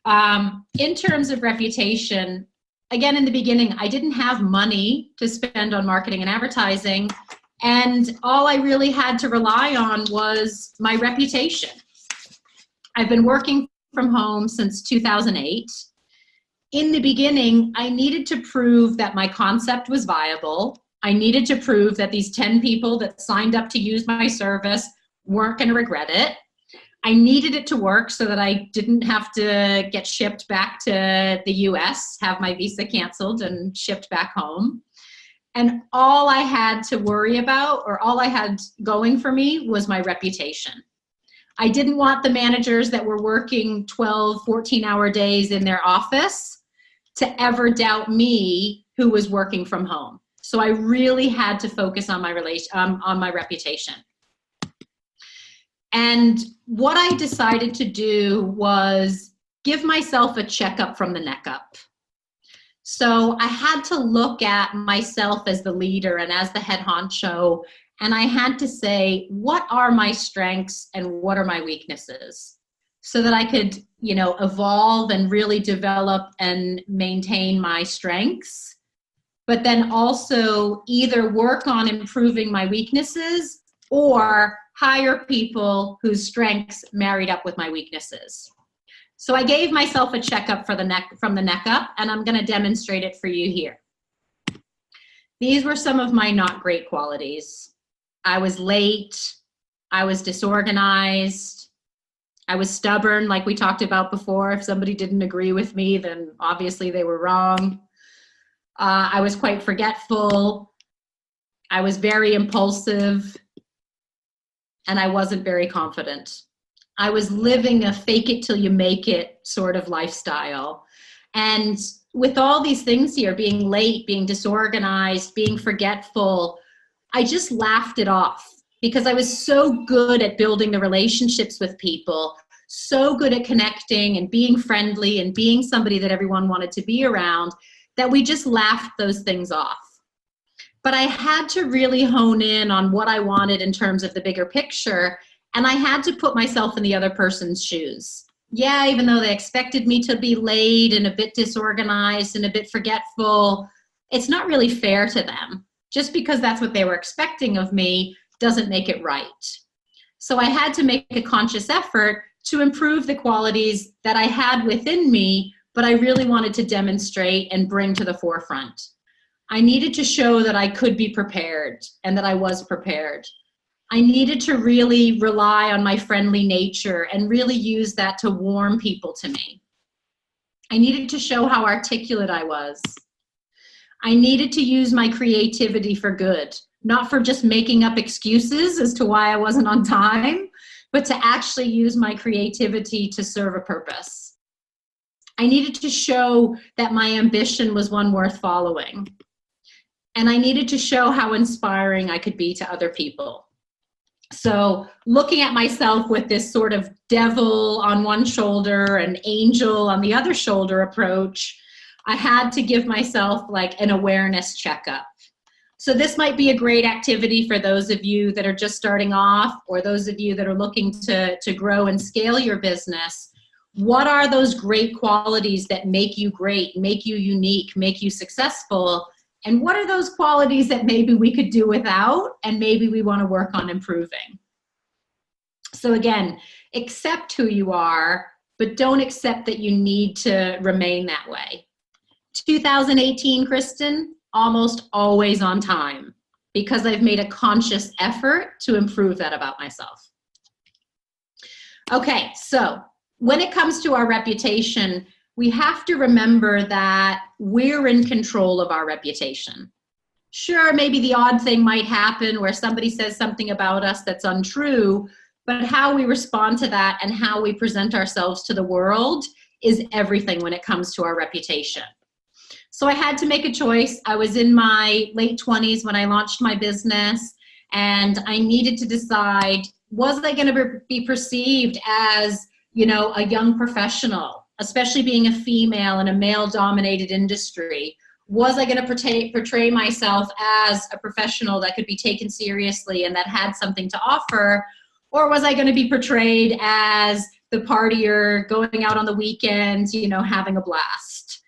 In terms of reputation, again, in the beginning, I didn't have money to spend on marketing and advertising, and all I really had to rely on was my reputation. I've been working from home since 2008. In the beginning, I needed to prove that my concept was viable. I needed to prove that these 10 people that signed up to use my service weren't going to regret it. I needed it to work so that I didn't have to get shipped back to the US, have my visa canceled and shipped back home. And all I had to worry about, or all I had going for me, was my reputation. I didn't want the managers that were working 12, 14-hour days in their office to ever doubt me who was working from home. So I really had to focus on my reputation. And what I decided to do was give myself a checkup from the neck up. So I had to look at myself as the leader and as the head honcho, and I had to say, what are my strengths and what are my weaknesses? So that I could, evolve and really develop and maintain my strengths, but then also either work on improving my weaknesses or hire people whose strengths married up with my weaknesses. So I gave myself a checkup from the neck up, and I'm going to demonstrate it for you here. These were some of my not great qualities. I was late. I was disorganized. I was stubborn, like we talked about before. If somebody didn't agree with me, then obviously they were wrong. I was quite forgetful. I was very impulsive. And I wasn't very confident. I was living a fake it till you make it sort of lifestyle. And with all these things here, being late, being disorganized, being forgetful, I just laughed it off because I was so good at building the relationships with people, so good at connecting and being friendly and being somebody that everyone wanted to be around, that we just laughed those things off. But I had to really hone in on what I wanted in terms of the bigger picture, and I had to put myself in the other person's shoes. Yeah, even though they expected me to be late and a bit disorganized and a bit forgetful, it's not really fair to them. Just because that's what they were expecting of me doesn't make it right. So I had to make a conscious effort to improve the qualities that I had within me, but I really wanted to demonstrate and bring to the forefront. I needed to show that I could be prepared and that I was prepared. I needed to really rely on my friendly nature and really use that to warm people to me. I needed to show how articulate I was. I needed to use my creativity for good, not for just making up excuses as to why I wasn't on time, but to actually use my creativity to serve a purpose. I needed to show that my ambition was one worth following. And I needed to show how inspiring I could be to other people. So looking at myself with this sort of devil on one shoulder and angel on the other shoulder approach, I had to give myself like an awareness checkup. So this might be a great activity for those of you that are just starting off, or those of you that are looking to grow and scale your business. What are those great qualities that make you great, make you unique, make you successful? And what are those qualities that maybe we could do without and maybe we want to work on improving? So again, accept who you are, but don't accept that you need to remain that way. 2018, Kristen, almost always on time because I've made a conscious effort to improve that about myself. Okay, so when it comes to our reputation, we have to remember that we're in control of our reputation. Sure, maybe the odd thing might happen where somebody says something about us that's untrue, but how we respond to that and how we present ourselves to the world is everything when it comes to our reputation. So I had to make a choice. I was in my late 20s when I launched my business, and I needed to decide, was I going to be perceived as, a young professional, especially being a female in a male-dominated industry? Was I going to portray myself as a professional that could be taken seriously and that had something to offer? Or was I going to be portrayed as the partier, going out on the weekends, having a blast?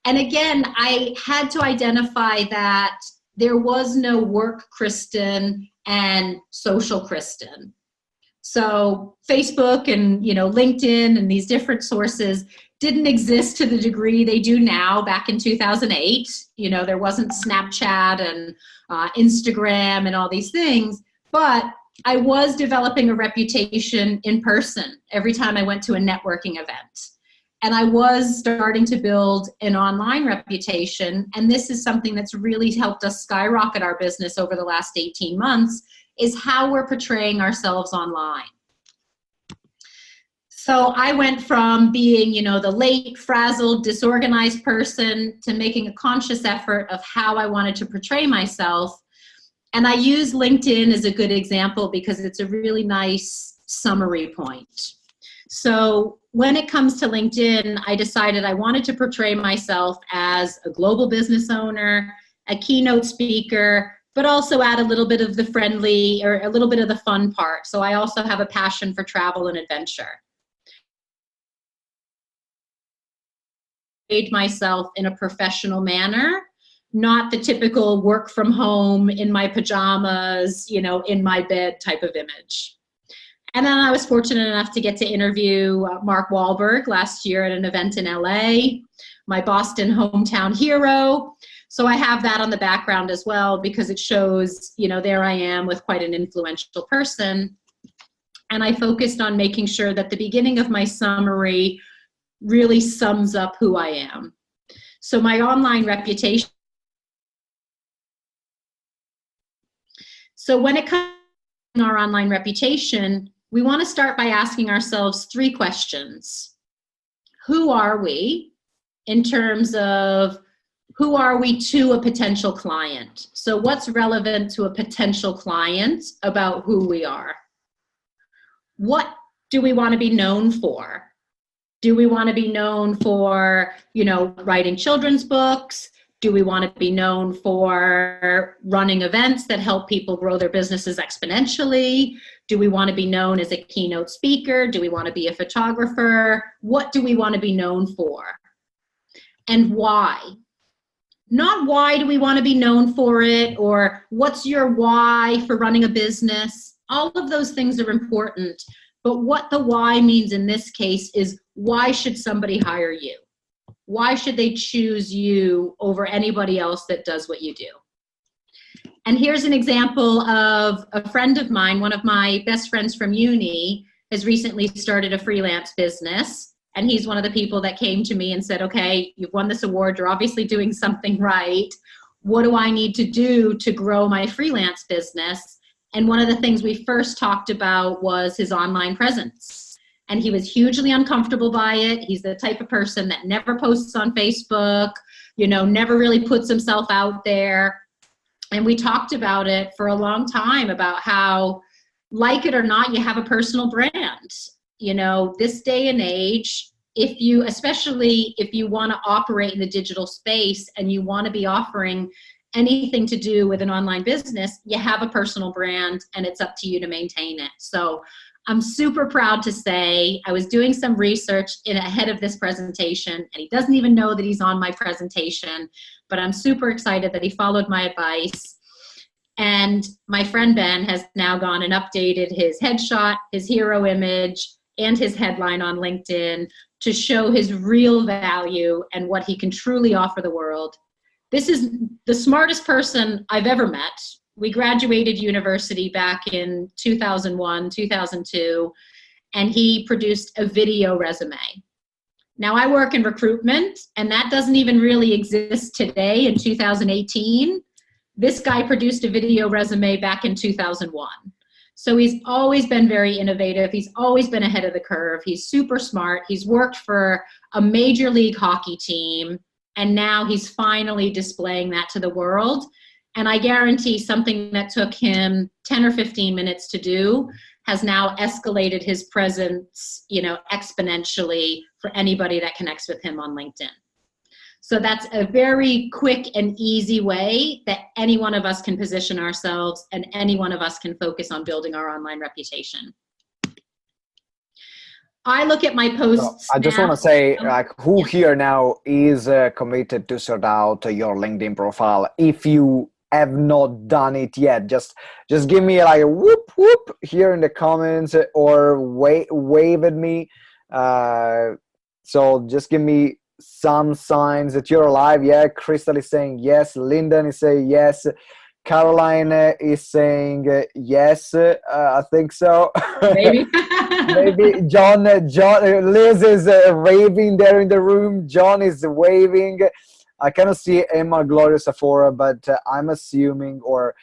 And again, I had to identify that there was no work Kristen and social Kristen. So Facebook and, LinkedIn and these different sources didn't exist to the degree they do now back in 2008. There wasn't Snapchat and Instagram and all these things, but I was developing a reputation in person every time I went to a networking event. And I was starting to build an online reputation. And this is something that's really helped us skyrocket our business over the last 18 months, is how we're portraying ourselves online. So I went from being, the late, frazzled, disorganized person to making a conscious effort of how I wanted to portray myself. And I use LinkedIn as a good example because it's a really nice summary point. So when it comes to LinkedIn, I decided I wanted to portray myself as a global business owner, a keynote speaker, but also add a little bit of the friendly or a little bit of the fun part. So I also have a passion for travel and adventure. Myself in a professional manner, not the typical work from home in my pajamas, in my bed type of image. And then I was fortunate enough to get to interview Mark Wahlberg last year at an event in LA, my Boston hometown hero. So I have that on the background as well because it shows, there I am with quite an influential person. And I focused on making sure that the beginning of my summary really sums up who I am. So my online reputation. So when it comes to our online reputation, we want to start by asking ourselves 3 questions. Who are we in terms of who are we to a potential client? So what's relevant to a potential client about who we are? What do we want to be known for? Do we want to be known for, writing children's books? Do we want to be known for running events that help people grow their businesses exponentially? Do we want to be known as a keynote speaker? Do we want to be a photographer? What do we want to be known for? And why? Not why do we want to be known for it, or what's your why for running a business? All of those things are important. But what the why means in this case is, why should somebody hire you? Why should they choose you over anybody else that does what you do? And here's an example of a friend of mine, one of my best friends from uni, has recently started a freelance business. And he's one of the people that came to me and said, okay, you've won this award. You're obviously doing something right. What do I need to do to grow my freelance business? And one of the things we first talked about was his online presence. And he was hugely uncomfortable by it. He's the type of person that never posts on Facebook, never really puts himself out there. And we talked about it for a long time about how, like it or not, you have a personal brand. This day and age, especially if you want to operate in the digital space and you want to be offering anything to do with an online business, you have a personal brand and it's up to you to maintain it. So I'm super proud to say I was doing some research ahead of this presentation, and he doesn't even know that he's on my presentation, but I'm super excited that he followed my advice. And my friend Ben has now gone and updated his headshot, his hero image, and his headline on LinkedIn to show his real value and what he can truly offer the world. This is the smartest person I've ever met. We graduated university back in 2001, 2002, and he produced a video resume. Now, I work in recruitment, and that doesn't even really exist today in 2018. This guy produced a video resume back in 2001. So he's always been very innovative. He's always been ahead of the curve. He's super smart. He's worked for a major league hockey team, and now he's finally displaying that to the world. And I guarantee something that took him 10 or 15 minutes to do has now escalated his presence, exponentially for anybody that connects with him on LinkedIn. So that's a very quick and easy way that any one of us can position ourselves, and any one of us can focus on building our online reputation. I look at my posts. I just want to say, who here now is committed to sort out your LinkedIn profile? If you have not done it yet, just give me like a whoop whoop here in the comments, or wave at me. So just give me some signs that you're alive. Yeah, Crystal is saying yes. Lyndon is saying yes. Caroline is saying yes. I think so. Maybe. Maybe John. Liz is raving there in the room. John is waving. I cannot see Emma, Gloria, Sephora, but I'm assuming, or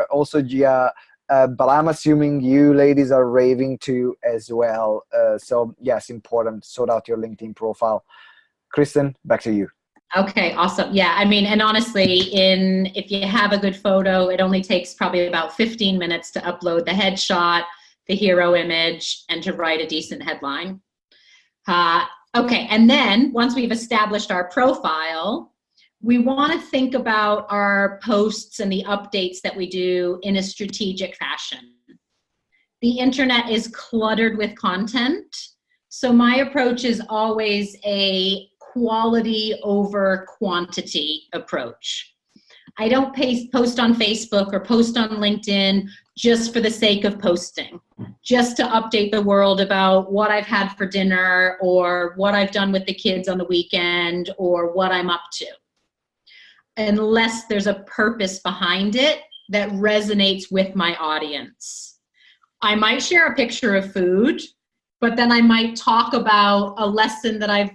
also Gia, but I'm assuming you ladies are raving too as well. So yes, important. Sort out your LinkedIn profile. Kristen, back to you. Okay, awesome. Yeah, I mean, and honestly, if you have a good photo, it only takes probably about 15 minutes to upload the headshot, the hero image, and to write a decent headline. Okay, and then once we've established our profile, we want to think about our posts and the updates that we do in a strategic fashion. The internet is cluttered with content, so my approach is always a quality over quantity approach. I don't post on Facebook or post on LinkedIn just for the sake of posting, just to update the world about what I've had for dinner, or what I've done with the kids on the weekend, or what I'm up to. Unless there's a purpose behind it that resonates with my audience. I might share a picture of food, but then I might talk about a lesson that I've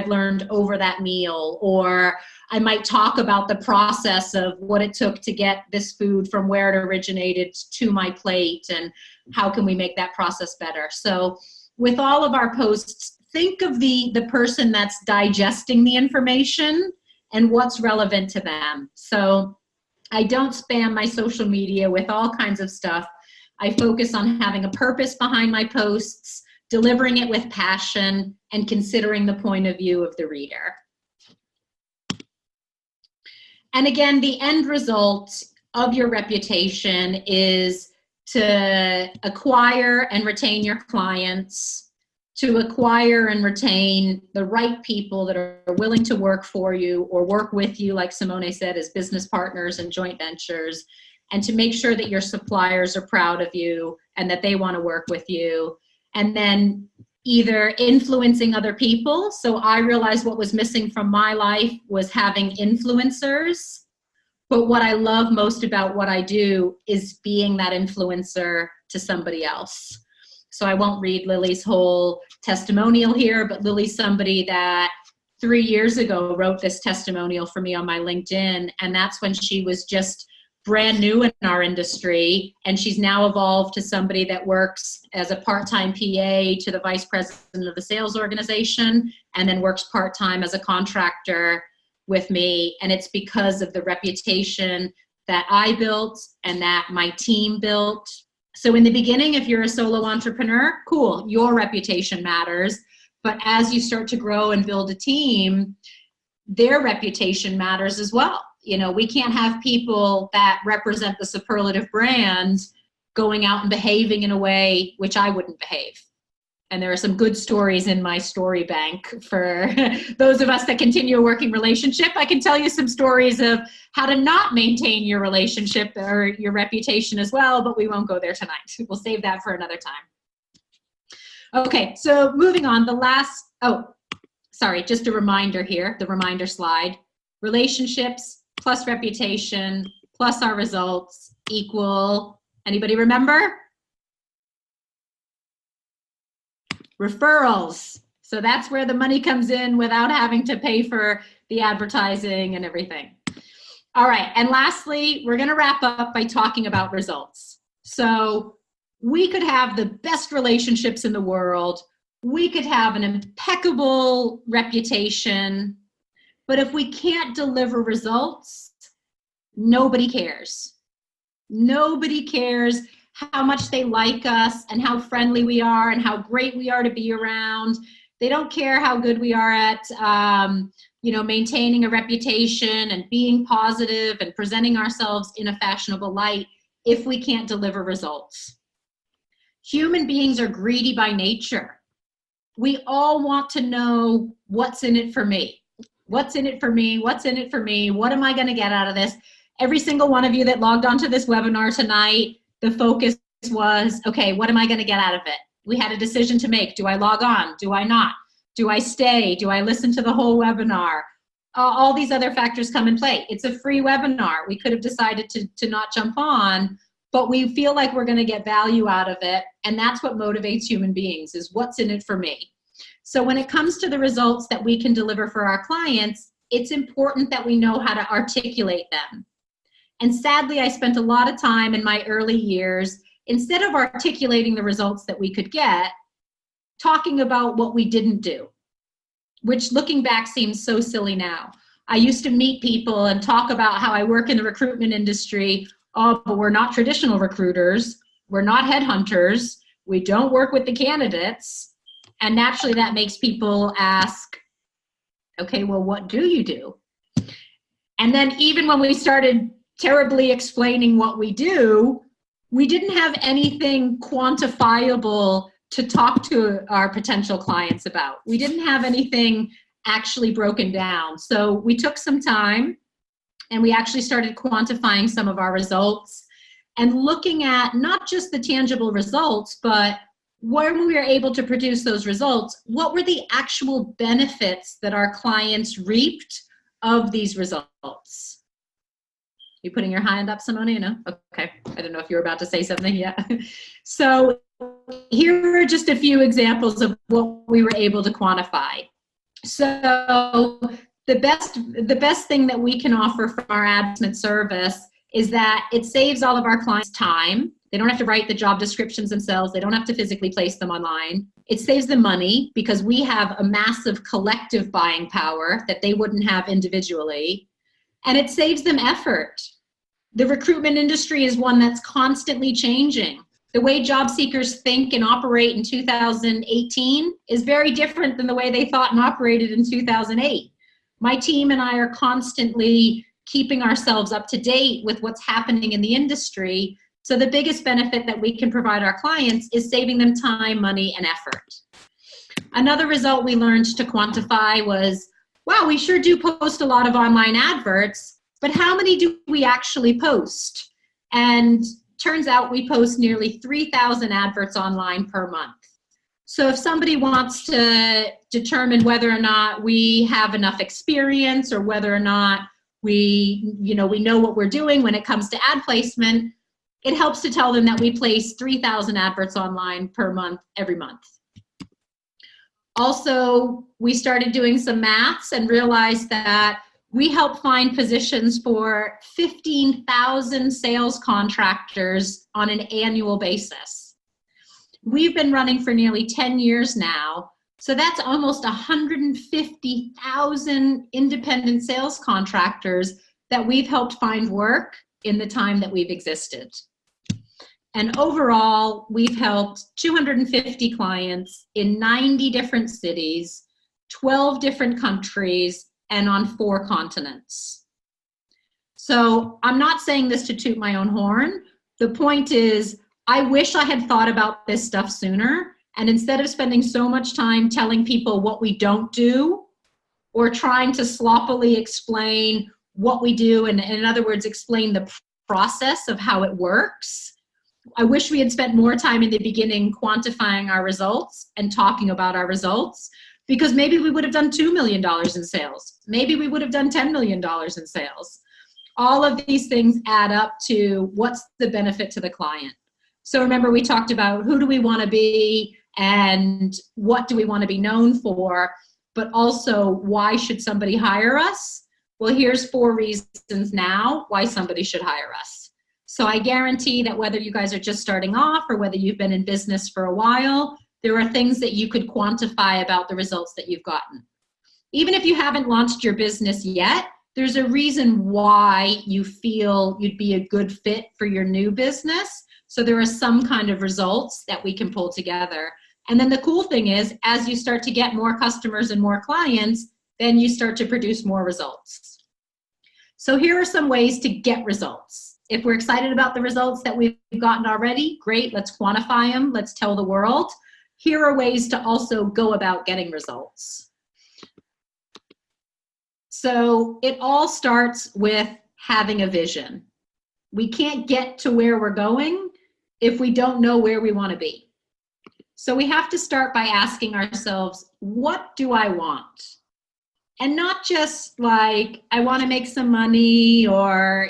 learned over that meal, or I might talk about the process of what it took to get this food from where it originated to my plate, and how can we make that process better. So with all of our posts, think of the person that's digesting the information and what's relevant to them. So I don't spam my social media with all kinds of stuff. I focus on having a purpose behind my posts, delivering it with passion, and considering the point of view of the reader. And again, the end result of your reputation is to acquire and retain your clients, to acquire and retain the right people that are willing to work for you or work with you, like Simone said, as business partners and joint ventures, and to make sure that your suppliers are proud of you and that they want to work with you. And then either influencing other people. So I realized what was missing from my life was having influencers. But what I love most about what I do is being that influencer to somebody else. So I won't read Lily's whole testimonial here, but Lily's somebody that 3 years ago wrote this testimonial for me on my LinkedIn. And that's when she was just brand new in our industry, and she's now evolved to somebody that works as a part-time PA to the vice president of the sales organization, and then works part-time as a contractor with me. And it's because of the reputation that I built and that my team built. So in the beginning, if you're a solo entrepreneur, cool, your reputation matters. But as you start to grow and build a team, their reputation matters as well. You know, we can't have people that represent the Superlative brand going out and behaving in a way which I wouldn't behave. And there are some good stories in my story bank for those of us that continue a working relationship. I can tell you some stories of how to not maintain your relationship or your reputation as well, but we won't go there tonight. We'll save that for another time. Okay, so moving on, just a reminder here, the reminder slide. Relationships plus reputation plus our results equal, anybody remember? Referrals. So that's where the money comes in without having to pay for the advertising and everything. All right. And lastly, we're going to wrap up by talking about results. So we could have the best relationships in the world. We could have an impeccable reputation. But if we can't deliver results, nobody cares. Nobody cares how much they like us and how friendly we are and how great we are to be around. They don't care how good we are at maintaining a reputation and being positive and presenting ourselves in a fashionable light if we can't deliver results. Human beings are greedy by nature. We all want to know what's in it for me. What's in it for me? What's in it for me? What am I going to get out of this? Every single one of you that logged onto this webinar tonight, the focus was, okay, what am I going to get out of it? We had a decision to make. Do I log on? Do I not? Do I stay? Do I listen to the whole webinar? All these other factors come in play. It's a free webinar. We could have decided to not jump on, but we feel like we're going to get value out of it. And that's what motivates human beings, is what's in it for me. So when it comes to the results that we can deliver for our clients, it's important that we know how to articulate them. And sadly, I spent a lot of time in my early years, instead of articulating the results that we could get, talking about what we didn't do, which looking back seems so silly now. I used to meet people and talk about how I work in the recruitment industry. Oh, but we're not traditional recruiters. We're not headhunters. We don't work with the candidates. And naturally that makes people ask, okay, well, what do you do? And then even when we started terribly explaining what we do, we didn't have anything quantifiable to talk to our potential clients about. We didn't have anything actually broken down. So we took some time and we actually started quantifying some of our results and looking at not just the tangible results, but when we were able to produce those results, what were the actual benefits that our clients reaped of these results? You putting your hand up, Simone? No? Okay. I don't know if you were about to say something yet. So here are just a few examples of what we were able to quantify. So the best thing that we can offer from our advertisement service is that it saves all of our clients time. They don't have to write the job descriptions themselves. They don't have to physically place them online. It saves them money because we have a massive collective buying power that they wouldn't have individually. And it saves them effort. The recruitment industry is one that's constantly changing. The way job seekers think and operate in 2018 is very different than the way they thought and operated in 2008. My team and I are constantly keeping ourselves up to date with what's happening in the industry. So the biggest benefit that we can provide our clients is saving them time, money, and effort. Another result we learned to quantify was, wow, we sure do post a lot of online adverts, but how many do we actually post? And turns out we post nearly 3,000 adverts online per month. So if somebody wants to determine whether or not we have enough experience or whether or not we know what we're doing when it comes to ad placement, it helps to tell them that we place 3,000 adverts online per month, every month. Also, we started doing some maths and realized that we help find positions for 15,000 sales contractors on an annual basis. We've been running for nearly 10 years now, so that's almost 150,000 independent sales contractors that we've helped find work in the time that we've existed. And overall, we've helped 250 clients in 90 different cities, 12 different countries, and on 4 continents. So I'm not saying this to toot my own horn. The point is, I wish I had thought about this stuff sooner. And instead of spending so much time telling people what we don't do or trying to sloppily explain what we do, and in other words, explain the process of how it works, I wish we had spent more time in the beginning quantifying our results and talking about our results, because maybe we would have done $2 million in sales. Maybe we would have done $10 million in sales. All of these things add up to what's the benefit to the client. So remember, we talked about who do we want to be and what do we want to be known for, but also why should somebody hire us? Well, here's 4 reasons now why somebody should hire us. So I guarantee that whether you guys are just starting off or whether you've been in business for a while, there are things that you could quantify about the results that you've gotten. Even if you haven't launched your business yet, there's a reason why you feel you'd be a good fit for your new business. So there are some kind of results that we can pull together. And then the cool thing is, as you start to get more customers and more clients, then you start to produce more results. So here are some ways to get results. If we're excited about the results that we've gotten already, great, let's quantify them, let's tell the world. Here are ways to also go about getting results. So it all starts with having a vision. We can't get to where we're going if we don't know where we want to be. So we have to start by asking ourselves, what do I want? And not just like, I want to make some money, or,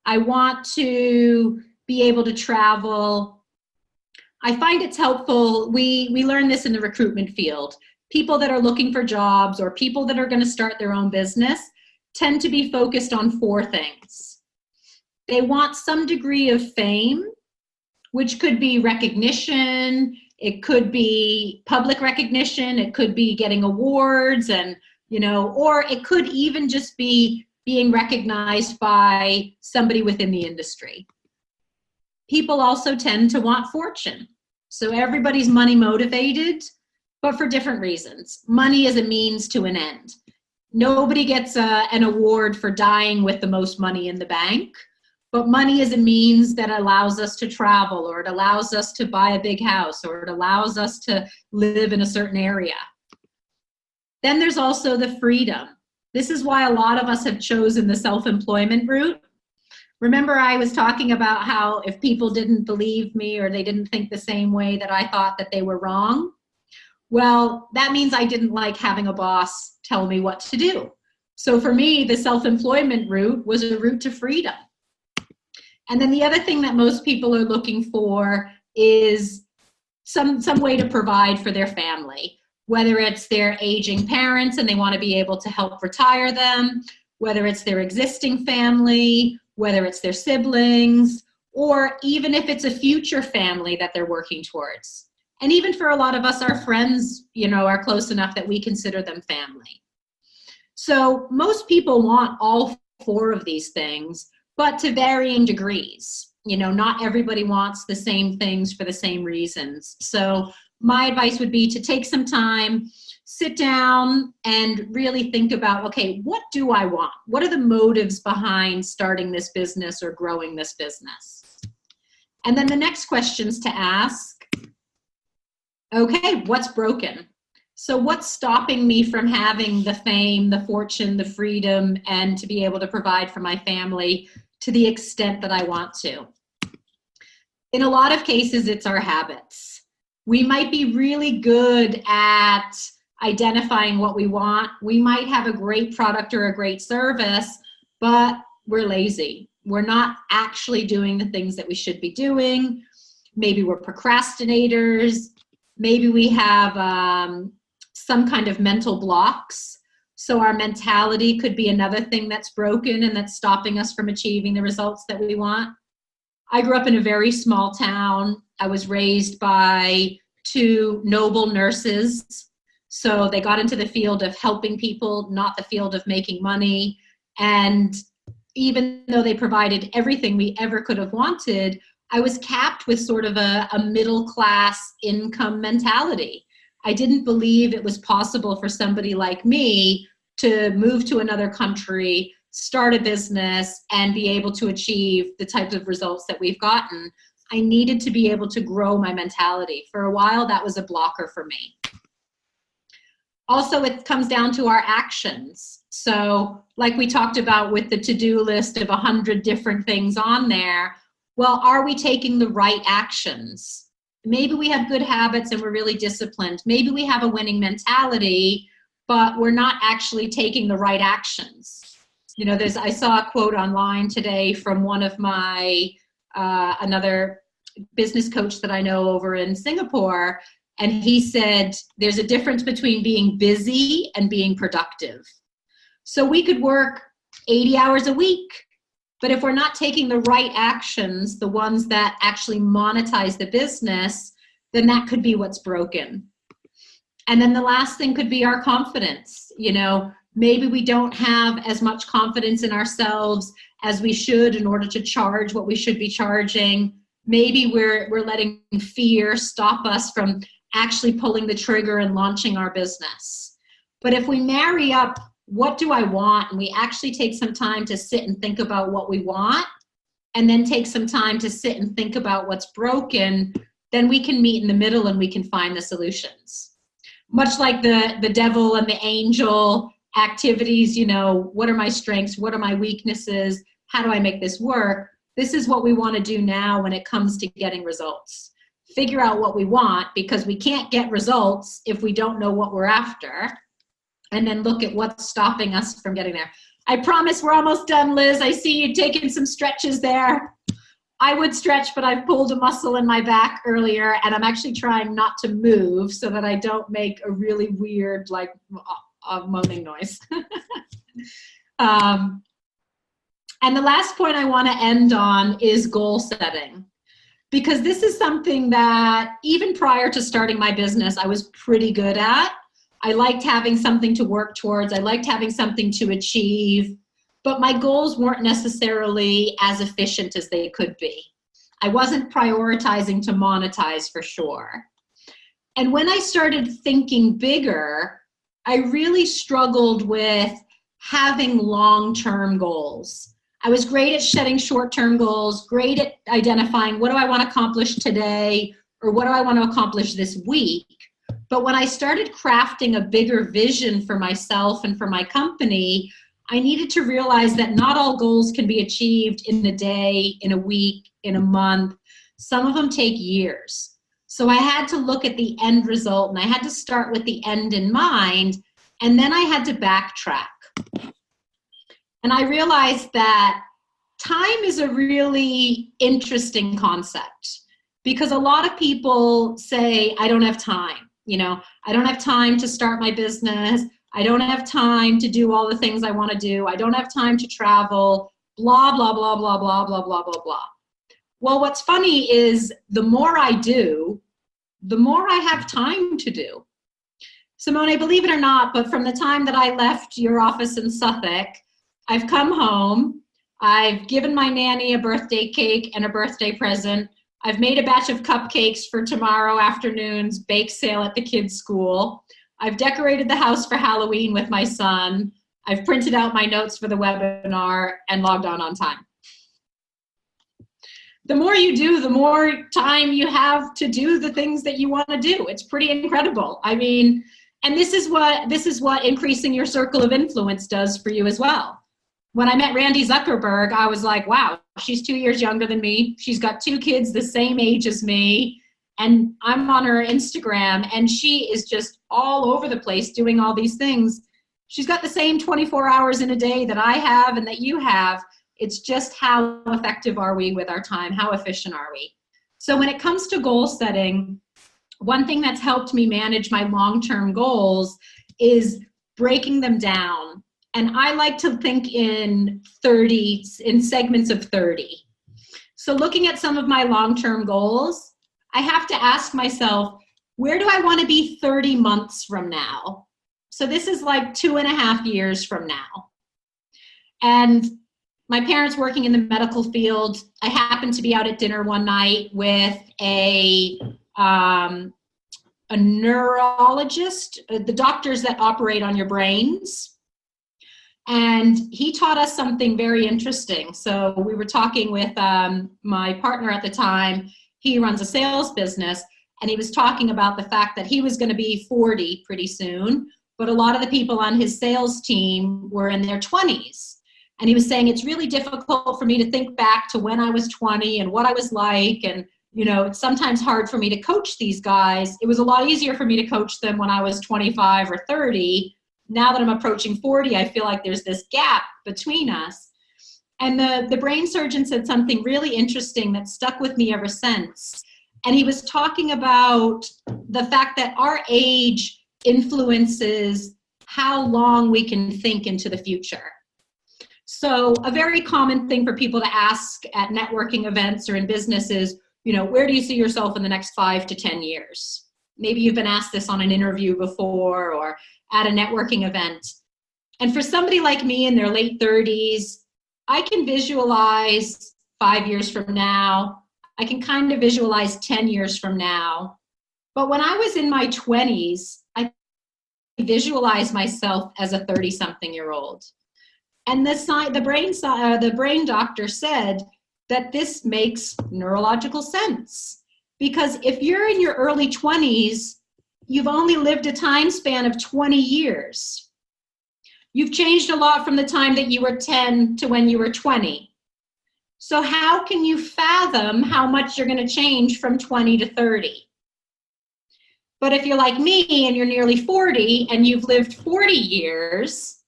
I want to be able to travel. I find it's helpful. We learn this in the recruitment field. People that are looking for jobs or people that are going to start their own business tend to be focused on 4 things. They want some degree of fame, which could be recognition, it could be public recognition, it could be getting awards, and or it could even just be being recognized by somebody within the industry. People also tend to want fortune. So everybody's money motivated, but for different reasons. Money is a means to an end. Nobody gets an award for dying with the most money in the bank, but money is a means that allows us to travel, or it allows us to buy a big house, or it allows us to live in a certain area. Then there's also the freedom. This is why a lot of us have chosen the self-employment route. Remember, I was talking about how if people didn't believe me or they didn't think the same way, that I thought that they were wrong. Well, that means I didn't like having a boss tell me what to do. So for me, the self-employment route was a route to freedom. And then the other thing that most people are looking for is some way to provide for their family, whether it's their aging parents and they want to be able to help retire them, whether it's their existing family, whether it's their siblings, or even if it's a future family that they're working towards. And even for a lot of us, our friends, are close enough that we consider them family. So most people want all 4 of these things, but to varying degrees. Not everybody wants the same things for the same reasons. So my advice would be to take some time, sit down, and really think about, okay, what do I want? What are the motives behind starting this business or growing this business? And then the next questions to ask, okay, what's broken? So what's stopping me from having the fame, the fortune, the freedom, and to be able to provide for my family to the extent that I want to? In a lot of cases, it's our habits. We might be really good at identifying what we want. We might have a great product or a great service, but we're lazy. We're not actually doing the things that we should be doing. Maybe we're procrastinators. Maybe we have some kind of mental blocks. So our mentality could be another thing that's broken and that's stopping us from achieving the results that we want. I grew up in a very small town. I was raised by 2 noble nurses. So they got into the field of helping people, not the field of making money. And even though they provided everything we ever could have wanted, I was capped with sort of a middle class income mentality. I didn't believe it was possible for somebody like me to move to another country, start a business, and be able to achieve the types of results that we've gotten. I needed to be able to grow my mentality. For a while, that was a blocker for me. Also, it comes down to our actions. So like we talked about with the to-do list of 100 different things on there, well, are we taking the right actions? Maybe we have good habits and we're really disciplined. Maybe we have a winning mentality, but we're not actually taking the right actions. I saw a quote online today from one of my, another business coach that I know over in Singapore. And he said, there's a difference between being busy and being productive. So we could work 80 hours a week, but if we're not taking the right actions, the ones that actually monetize the business, then that could be what's broken. And then the last thing could be our confidence. Maybe we don't have as much confidence in ourselves as we should in order to charge what we should be charging. Maybe we're letting fear stop us from actually pulling the trigger and launching our business. But if we marry up what do I want, and we actually take some time to sit and think about what we want, and then take some time to sit and think about what's broken, then we can meet in the middle and we can find the solutions. Much like the devil and the angel activities, what are my strengths? What are my weaknesses? How do I make this work? This is what we want to do now when it comes to getting results. Figure out what we want, because we can't get results if we don't know what we're after, and then look at what's stopping us from getting there. I promise we're almost done, Liz. I see you taking some stretches there. I would stretch, but I've pulled a muscle in my back earlier, and I'm actually trying not to move so that I don't make a really weird, moaning noise. And the last point I want to end on is goal setting, because this is something that even prior to starting my business, I was pretty good at. I liked having something to work towards. I liked having something to achieve, but my goals weren't necessarily as efficient as they could be. I wasn't prioritizing to monetize for sure. And when I started thinking bigger, I really struggled with having long-term goals. I was great at setting short-term goals, great at identifying what do I want to accomplish today, or what do I want to accomplish this week. But when I started crafting a bigger vision for myself and for my company, I needed to realize that not all goals can be achieved in a day, in a week, in a month. Some of them take years. So I had to look at the end result, and I had to start with the end in mind, and then I had to backtrack. And I realized that time is a really interesting concept, because a lot of people say, I don't have time. I don't have time to start my business. I don't have time to do all the things I want to do. I don't have time to travel, blah, blah, blah, blah, blah, blah, blah, blah, blah. Well, what's funny is the more I do, the more I have time to do. Simone, believe it or not, but from the time that I left your office in Southwark, I've come home, I've given my nanny a birthday cake and a birthday present. I've made a batch of cupcakes for tomorrow afternoon's bake sale at the kids' school. I've decorated the house for Halloween with my son. I've printed out my notes for the webinar and logged on time. The more you do, the more time you have to do the things that you want to do. It's pretty incredible. I mean, and this is what increasing your circle of influence does for you as well. When I met Randy Zuckerberg, I was like, wow, she's 2 years younger than me. She's got 2 kids the same age as me. And I'm on her Instagram, and she is just all over the place doing all these things. She's got the same 24 hours in a day that I have and that you have. It's just how effective are we with our time? How efficient are we? So when it comes to goal setting, one thing that's helped me manage my long-term goals is breaking them down. And I like to think in segments of 30. So looking at some of my long-term goals, I have to ask myself, where do I want to be 30 months from now? So this is like 2.5 years from now. And my parents working in the medical field, I happened to be out at dinner one night with a neurologist, the doctors that operate on your brains. And he taught us something very interesting. So we were talking with my partner at the time. He runs a sales business, and he was talking about the fact that he was going to be 40 pretty soon, but a lot of the people on his sales team were in their 20s. And he was saying, it's really difficult for me to think back to when I was 20 and what I was like. And, it's sometimes hard for me to coach these guys. It was a lot easier for me to coach them when I was 25 or 30. Now that I'm approaching 40, I feel like there's this gap between us. And the brain surgeon said something really interesting that stuck with me ever since. And he was talking about the fact that our age influences how long we can think into the future. So a very common thing for people to ask at networking events or in business is, where do you see yourself in the next 5 to 10 years? Maybe you've been asked this on an interview before or at a networking event. And for somebody like me in their late 30s, I can visualize 5 years from now. I can kind of visualize 10 years from now. But when I was in my 20s, I visualized myself as a 30-something-year-old. And the brain doctor said that this makes neurological sense. Because if you're in your early 20s, you've only lived a time span of 20 years. You've changed a lot from the time that you were 10 to when you were 20. So how can you fathom how much you're going to change from 20 to 30? But if you're like me and you're nearly 40 and you've lived 40 years,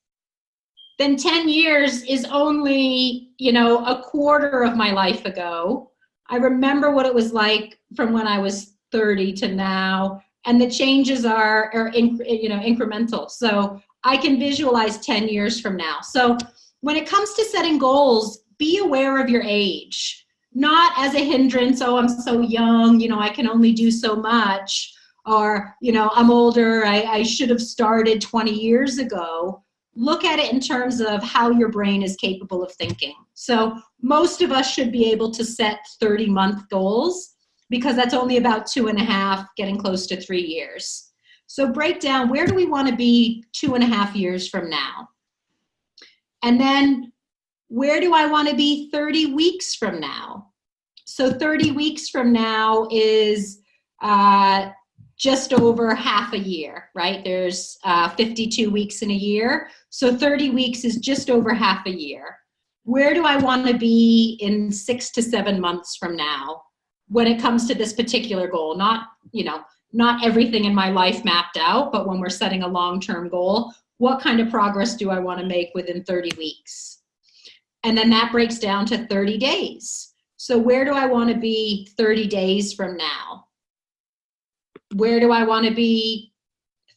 then 10 years is only, a quarter of my life ago. I remember what it was like from when I was 30 to now, and the changes are incremental. So I can visualize 10 years from now. So when it comes to setting goals, be aware of your age, not as a hindrance. Oh, I'm so young, I can only do so much. Or, I'm older, I should have started 20 years ago. Look at it in terms of how your brain is capable of thinking. So most of us should be able to set 30-month goals because that's only about 2.5, getting close to 3 years. So break down, where do we want to be 2.5 years from now? And then where do I want to be 30 weeks from now? So 30 weeks from now is just over half a year, right? There's 52 weeks in a year. So 30 weeks is just over half a year. Where do I want to be in 6 to 7 months from now when it comes to this particular goal? Not everything in my life mapped out, but when we're setting a long-term goal, what kind of progress do I want to make within 30 weeks? And then that breaks down to 30 days. So where do I want to be 30 days from now? Where do I want to be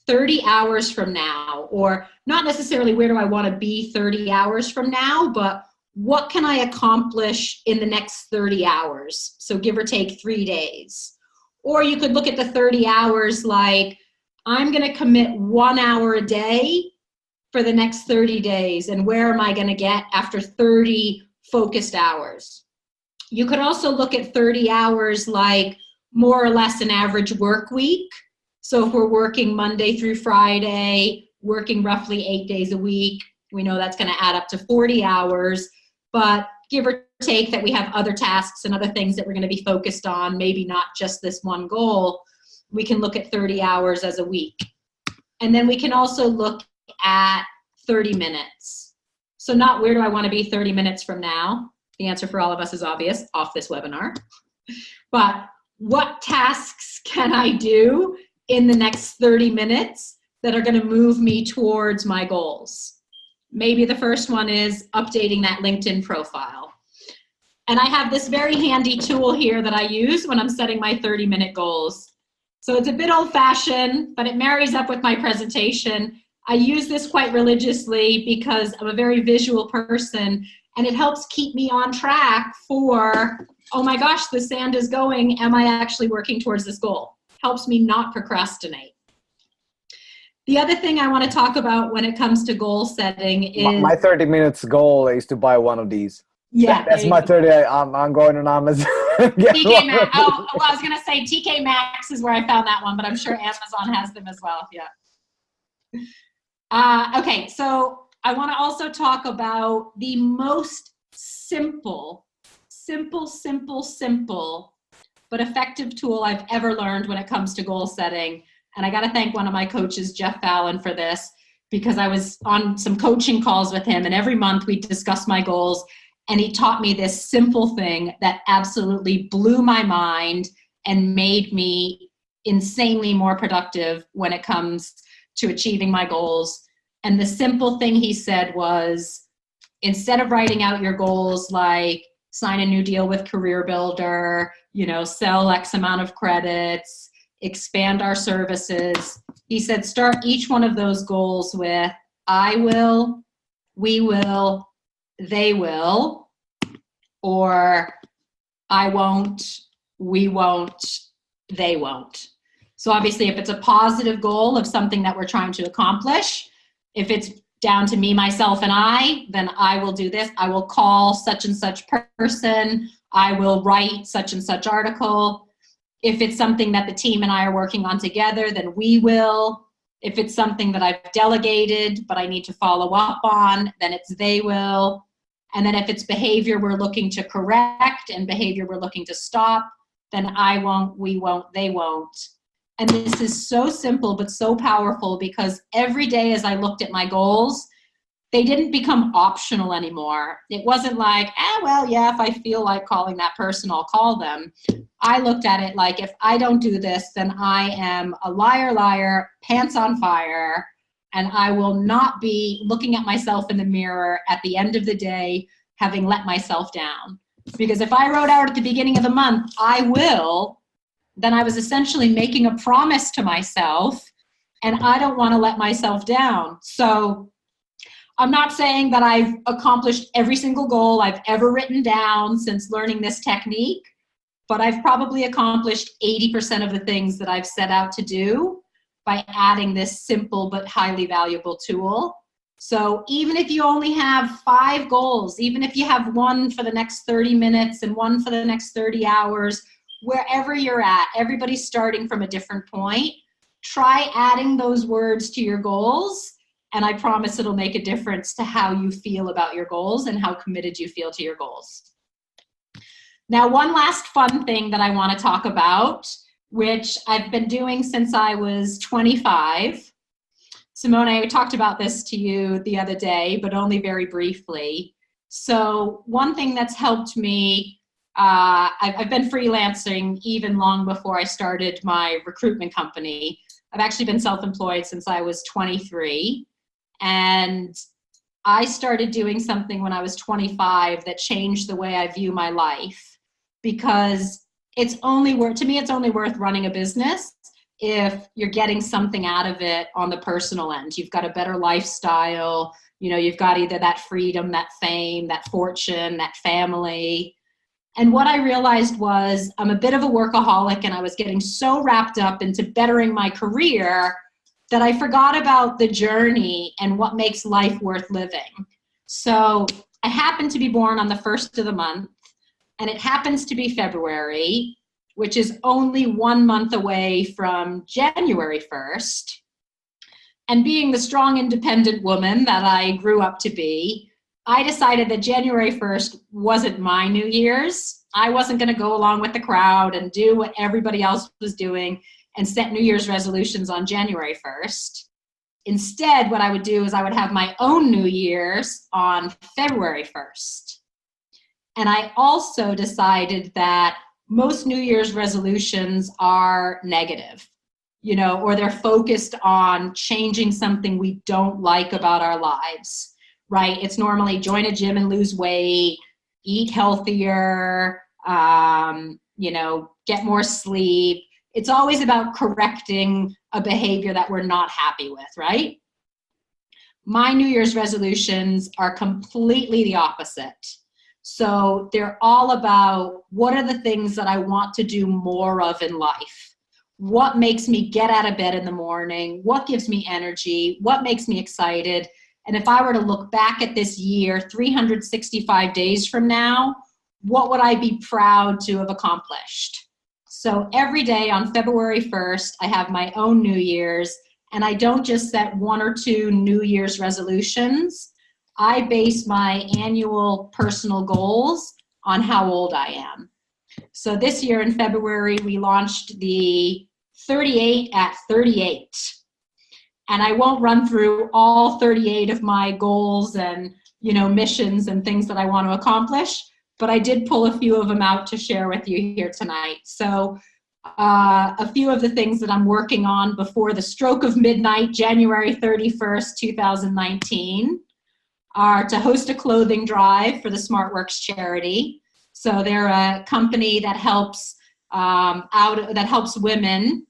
30 hours from now? Or not necessarily where do I want to be 30 hours from now, but what can I accomplish in the next 30 hours? So give or take 3 days. Or you could look at the 30 hours like, I'm going to commit 1 hour a day for the next 30 days. And where am I going to get after 30 focused hours? You could also look at 30 hours like more or less an average work week. So if we're working Monday through Friday, working roughly 8 days a week, we know that's going to add up to 40 hours. But give or take that we have other tasks and other things that we're going to be focused on, maybe not just this one goal, we can look at 30 hours as a week. And then we can also look at 30 minutes. So not where do I want to be 30 minutes from now? The answer for all of us is obvious, off this webinar. But what tasks can I do in the next 30 minutes that are going to move me towards my goals? Maybe the first one is updating that LinkedIn profile. And I have this very handy tool here that I use when I'm setting my 30-minute goals. So it's a bit old-fashioned, but it marries up with my presentation. I use this quite religiously because I'm a very visual person, and it helps keep me on track for, oh my gosh, the sand is going. Am I actually working towards this goal? Helps me not procrastinate. The other thing I want to talk about when it comes to goal setting is... My 30 minutes goal is to buy one of these. Yeah. That's my 30. I'm going on Amazon. TK Maxx. Oh, well, I was going to say TK Maxx is where I found that one, but I'm sure Amazon has them as well. Yeah. Okay, so I want to also talk about the most simple, but effective tool I've ever learned when it comes to goal setting. And I got to thank one of my coaches, Jeff Fallon, for this, because I was on some coaching calls with him, and every month we discuss my goals, and he taught me this simple thing that absolutely blew my mind and made me insanely more productive when it comes to achieving my goals. And the simple thing he said was, instead of writing out your goals like sign a new deal with Career Builder, sell X amount of credits, expand our services. He said, start each one of those goals with, I will, we will, they will, or I won't, we won't, they won't. So obviously, if it's a positive goal of something that we're trying to accomplish, if it's down to me, myself, and I, then I will do this. I will call such and such person. I will write such and such article. If it's something that the team and I are working on together, then we will. If it's something that I've delegated, but I need to follow up on, then it's they will. And then if it's behavior we're looking to correct and behavior we're looking to stop, then I won't, we won't, they won't. And this is so simple, but so powerful, because every day as I looked at my goals, they didn't become optional anymore. It wasn't like, well, yeah, if I feel like calling that person, I'll call them. I looked at it like, if I don't do this, then I am a liar, pants on fire, and I will not be looking at myself in the mirror at the end of the day, having let myself down. Because if I wrote out at the beginning of the month, I will, then I was essentially making a promise to myself, and I don't want to let myself down. So I'm not saying that I've accomplished every single goal I've ever written down since learning this technique, but I've probably accomplished 80% of the things that I've set out to do by adding this simple but highly valuable tool. So even if you only have 5 goals, even if you have one for the next 30 minutes and one for the next 30 hours, wherever you're at, everybody's starting from a different point. Try adding those words to your goals, and I promise it'll make a difference to how you feel about your goals and how committed you feel to your goals. Now, one last fun thing that I want to talk about, which I've been doing since I was 25. Simone, I talked about this to you the other day, but only very briefly. So one thing that's helped me, I've been freelancing even long before I started my recruitment company. I've actually been self-employed since I was 23. And I started doing something when I was 25 that changed the way I view my life, because it's only worth running a business if you're getting something out of it on the personal end. You've got a better lifestyle, you've got either that freedom, that fame, that fortune, that family. And what I realized was I'm a bit of a workaholic, and I was getting so wrapped up into bettering my career that I forgot about the journey and what makes life worth living. So I happened to be born on the 1st of the month, and it happens to be February, which is only 1 month away from January 1st. And being the strong, independent woman that I grew up to be, I decided that January 1st wasn't my New Year's. I wasn't going to go along with the crowd and do what everybody else was doing and set New Year's resolutions on January 1st. Instead, what I would do is I would have my own New Year's on February 1st. And I also decided that most New Year's resolutions are negative, or they're focused on changing something we don't like about our lives, right? It's normally join a gym and lose weight, eat healthier, get more sleep. It's always about correcting a behavior that we're not happy with, right? My New Year's resolutions are completely the opposite. So they're all about, what are the things that I want to do more of in life? What makes me get out of bed in the morning? What gives me energy? What makes me excited? And if I were to look back at this year, 365 days from now, what would I be proud to have accomplished? So every day on February 1st, I have my own New Year's, and I don't just set 1 or 2 New Year's resolutions. I base my annual personal goals on how old I am. So this year in February, we launched the 38 at 38. And I won't run through all 38 of my goals and, missions and things that I want to accomplish, but I did pull a few of them out to share with you here tonight. So a few of the things that I'm working on before the stroke of midnight, January 31st, 2019, are to host a clothing drive for the SmartWorks charity. So they're a company that helps women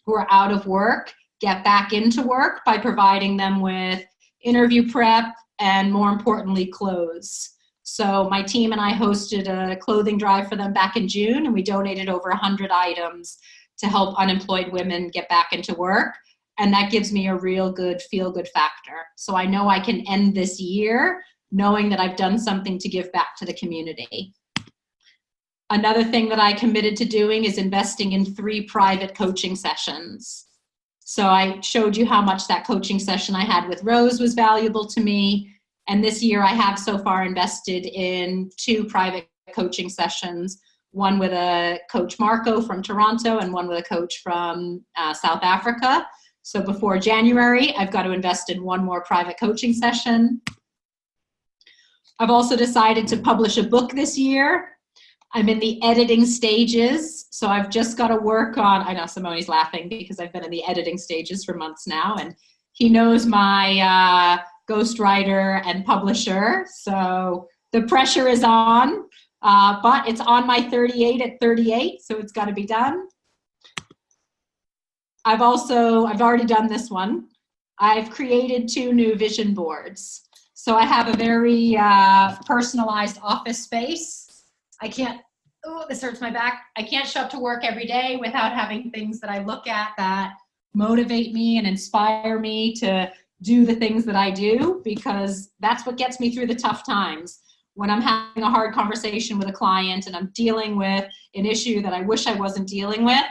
who are out of work get back into work by providing them with interview prep and, more importantly, clothes. So my team and I hosted a clothing drive for them back in June, and we donated over 100 items to help unemployed women get back into work. And that gives me a real good feel-good factor. So I know I can end this year knowing that I've done something to give back to the community. Another thing that I committed to doing is investing in 3 private coaching sessions. So I showed you how much that coaching session I had with Rose was valuable to me. And this year I have so far invested in 2 private coaching sessions, one with a coach Marco from Toronto and one with a coach from South Africa. So before January, I've got to invest in 1 more private coaching session. I've also decided to publish a book this year. I'm in the editing stages, so I've just got to work on, I know Simone's laughing because I've been in the editing stages for months now, and he knows my ghostwriter and publisher, so the pressure is on, but it's on my 38 at 38, so it's got to be done. I've already done this one. I've created 2 new vision boards. So I have a very personalized office space. This hurts my back. I can't show up to work every day without having things that I look at that motivate me and inspire me to do the things that I do, because that's what gets me through the tough times. When I'm having a hard conversation with a client and I'm dealing with an issue that I wish I wasn't dealing with,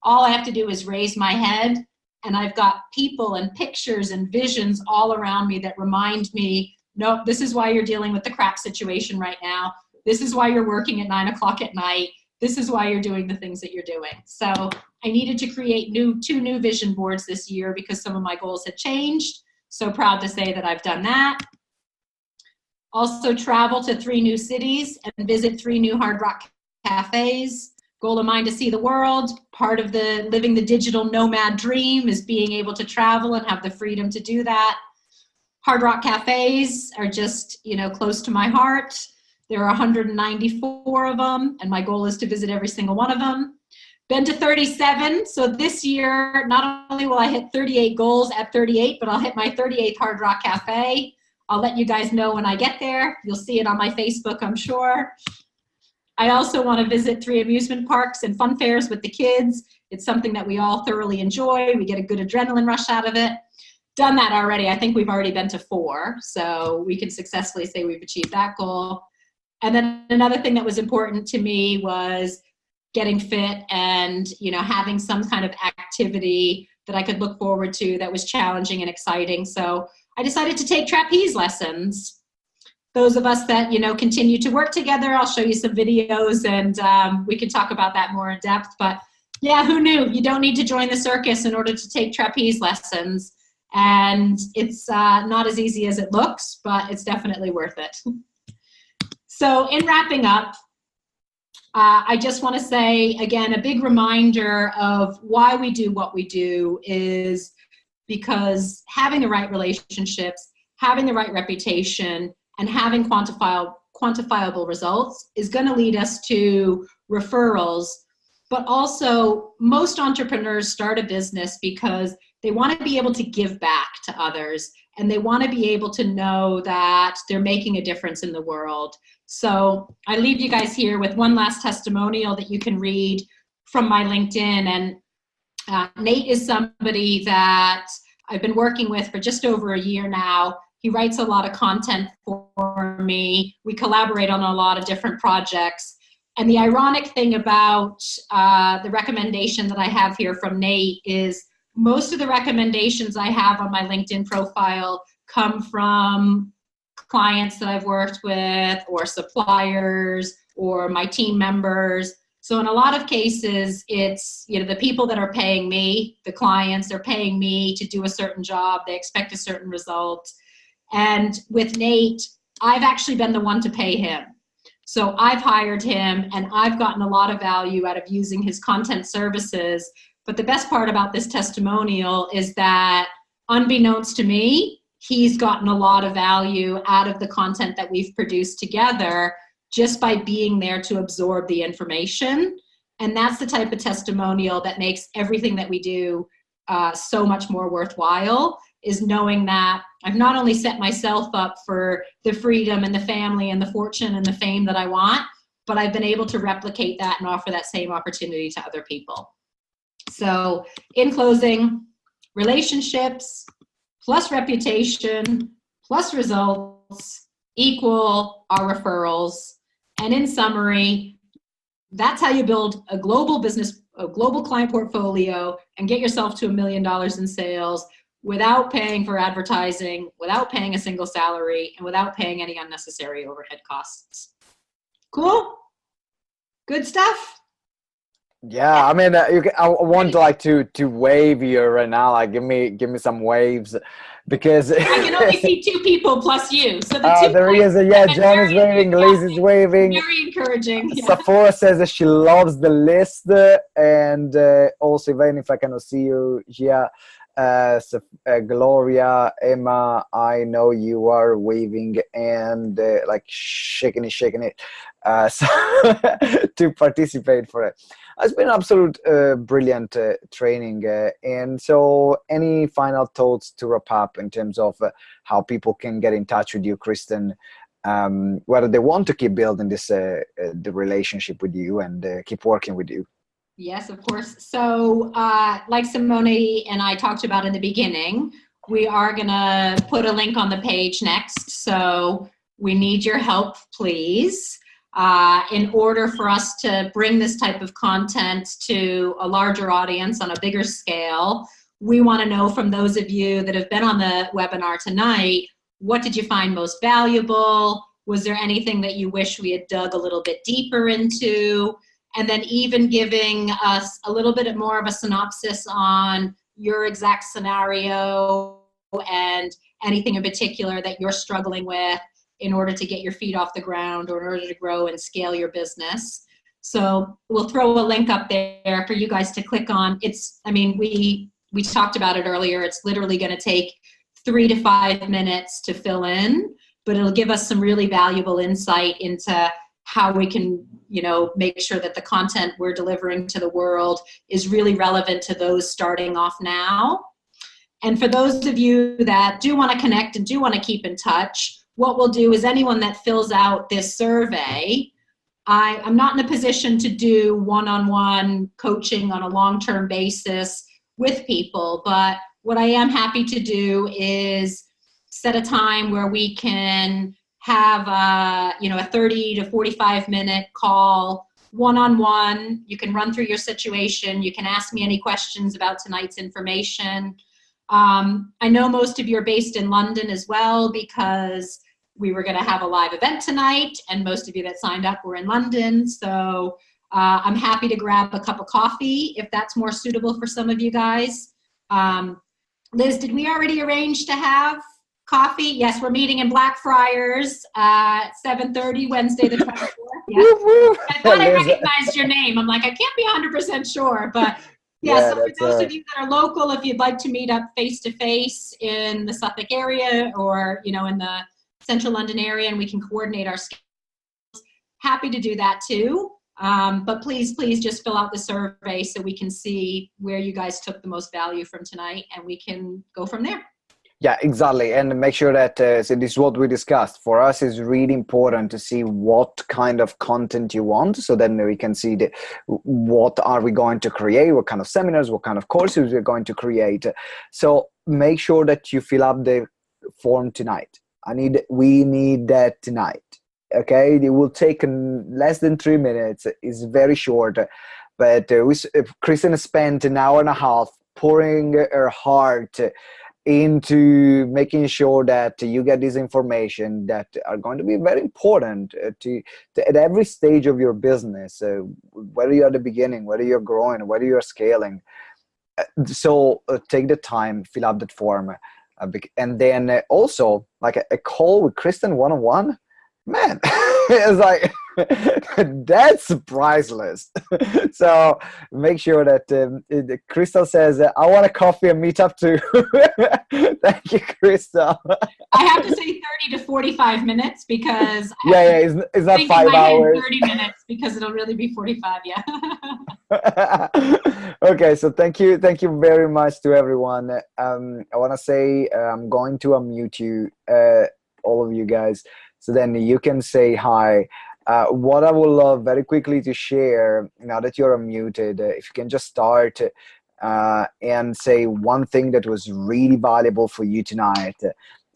all I have to do is raise my head, and I've got people and pictures and visions all around me that remind me, nope, this is why you're dealing with the crap situation right now. This is why you're working at 9 o'clock at night. This is why you're doing the things that you're doing. So I needed to create 2 new vision boards this year because some of my goals had changed. So proud to say that I've done that. Also travel to 3 new cities and visit 3 new Hard Rock cafes. Goal of mine to see the world. Part of the living the digital nomad dream is being able to travel and have the freedom to do that. Hard Rock cafes are just, close to my heart. There are 194 of them, and my goal is to visit every single one of them. Been to 37, so this year, not only will I hit 38 goals at 38, but I'll hit my 38th Hard Rock Cafe. I'll let you guys know when I get there. You'll see it on my Facebook, I'm sure. I also want to visit 3 amusement parks and fun fairs with the kids. It's something that we all thoroughly enjoy. We get a good adrenaline rush out of it. Done that already. I think we've already been to 4, so we can successfully say we've achieved that goal. And then another thing that was important to me was getting fit and, having some kind of activity that I could look forward to that was challenging and exciting. So I decided to take trapeze lessons. Those of us that, continue to work together, I'll show you some videos and we can talk about that more in depth. But yeah, who knew? You don't need to join the circus in order to take trapeze lessons. And it's not as easy as it looks, but it's definitely worth it. So in wrapping up, I just want to say, again, a big reminder of why we do what we do is because having the right relationships, having the right reputation, and having quantifiable results is going to lead us to referrals. But also, most entrepreneurs start a business because they want to be able to give back to others, and they want to be able to know that they're making a difference in the world. So I leave you guys here with one last testimonial that you can read from my LinkedIn. And Nate is somebody that I've been working with for just over a year now. He writes a lot of content for me. We collaborate on a lot of different projects. And the ironic thing about the recommendation that I have here from Nate is most of the recommendations I have on my LinkedIn profile come from clients that I've worked with or suppliers or my team members. So in a lot of cases, it's, the people that are paying me, the clients are paying me to do a certain job. They expect a certain result. And with Nate, I've actually been the one to pay him. So I've hired him and I've gotten a lot of value out of using his content services. But the best part about this testimonial is that unbeknownst to me, he's gotten a lot of value out of the content that we've produced together just by being there to absorb the information. And that's the type of testimonial that makes everything that we do so much more worthwhile, is knowing that I've not only set myself up for the freedom and the family and the fortune and the fame that I want, but I've been able to replicate that and offer that same opportunity to other people. So in closing, relationships plus reputation plus results equal our referrals. And in summary, that's how you build a global business, a global client portfolio, and get yourself to $1 million in sales without paying for advertising, without paying a single salary, and without paying any unnecessary overhead costs. Cool? Good stuff? Yeah, I mean, I want like to wave here right now. Like, give me some waves, because I can only see 2 people plus you. So there is John is waving, Liz is waving. Very encouraging. Yeah. Sephora says that she loves the list, and also, even if I cannot see you, yeah. Gloria, Emma, I know you are waving and like shaking it so to participate for it. It's been absolute brilliant training, and so any final thoughts to wrap up in terms of how people can get in touch with you, Kristen, whether they want to keep building this the relationship with you and keep working with you? Yes, of course. So like Simone and I talked about in the beginning, we are going to put a link on the page next. So we need your help, please, in order for us to bring this type of content to a larger audience on a bigger scale. We want to know from those of you that have been on the webinar tonight, what did you find most valuable? Was there anything that you wish we had dug a little bit deeper into? And then even giving us a little bit more of a synopsis on your exact scenario and anything in particular that you're struggling with in order to get your feet off the ground or in order to grow and scale your business. So we'll throw a link up there for you guys to click on. We talked about it earlier. It's literally going to take 3 to 5 minutes to fill in, but it'll give us some really valuable insight into how we can, make sure that the content we're delivering to the world is really relevant to those starting off now. And for those of you that do want to connect and do want to keep in touch, what we'll do is anyone that fills out this survey, I'm not in a position to do one-on-one coaching on a long-term basis with people, but what I am happy to do is set a time where we can have a 30 to 45 minute call one-on-one. You can run through your situation. You can ask me any questions about tonight's information. I know most of you are based in London as well, because we were going to have a live event tonight, and most of you that signed up were in London. So I'm happy to grab a cup of coffee if that's more suitable for some of you guys. Liz, did we already arrange to have coffee? Yes, we're meeting in Blackfriars at 7:30 Wednesday the 24th. Yes. I thought I recognized your name. I'm like, I can't be 100% sure, but yeah, so for those of you that are local, if you'd like to meet up face-to-face in the Suffolk area or, in the central London area, and we can coordinate our schedules, happy to do that too. But please just fill out the survey so we can see where you guys took the most value from tonight, and we can go from there. Yeah, exactly. And make sure that, so this is what we discussed. For us, it's really important to see what kind of content you want, so then we can see what are we going to create, what kind of seminars, what kind of courses we're going to create. So make sure that you fill up the form tonight. We need that tonight. Okay, it will take less than 3 minutes. It's very short, but Kristen spent an hour and a half pouring her heart into making sure that you get this information that are going to be very important to at every stage of your business, whether you're at the beginning, whether you're growing, whether you're scaling. So take the time, fill out that form, and then also like a call with Kristen one-on-one. Man, it's like That's priceless. So make sure that Crystal says, I want a coffee and meet up too. Thank you, Crystal. I have to say 30 to 45 minutes because it's not 5 in my hours. head 30 minutes because it'll really be 45. Yeah. Okay, so thank you very much to everyone. I want to say I'm going to unmute you, all of you guys, so then you can say hi. What I would love very quickly to share, now that you're unmuted, if you can just start and say one thing that was really valuable for you tonight.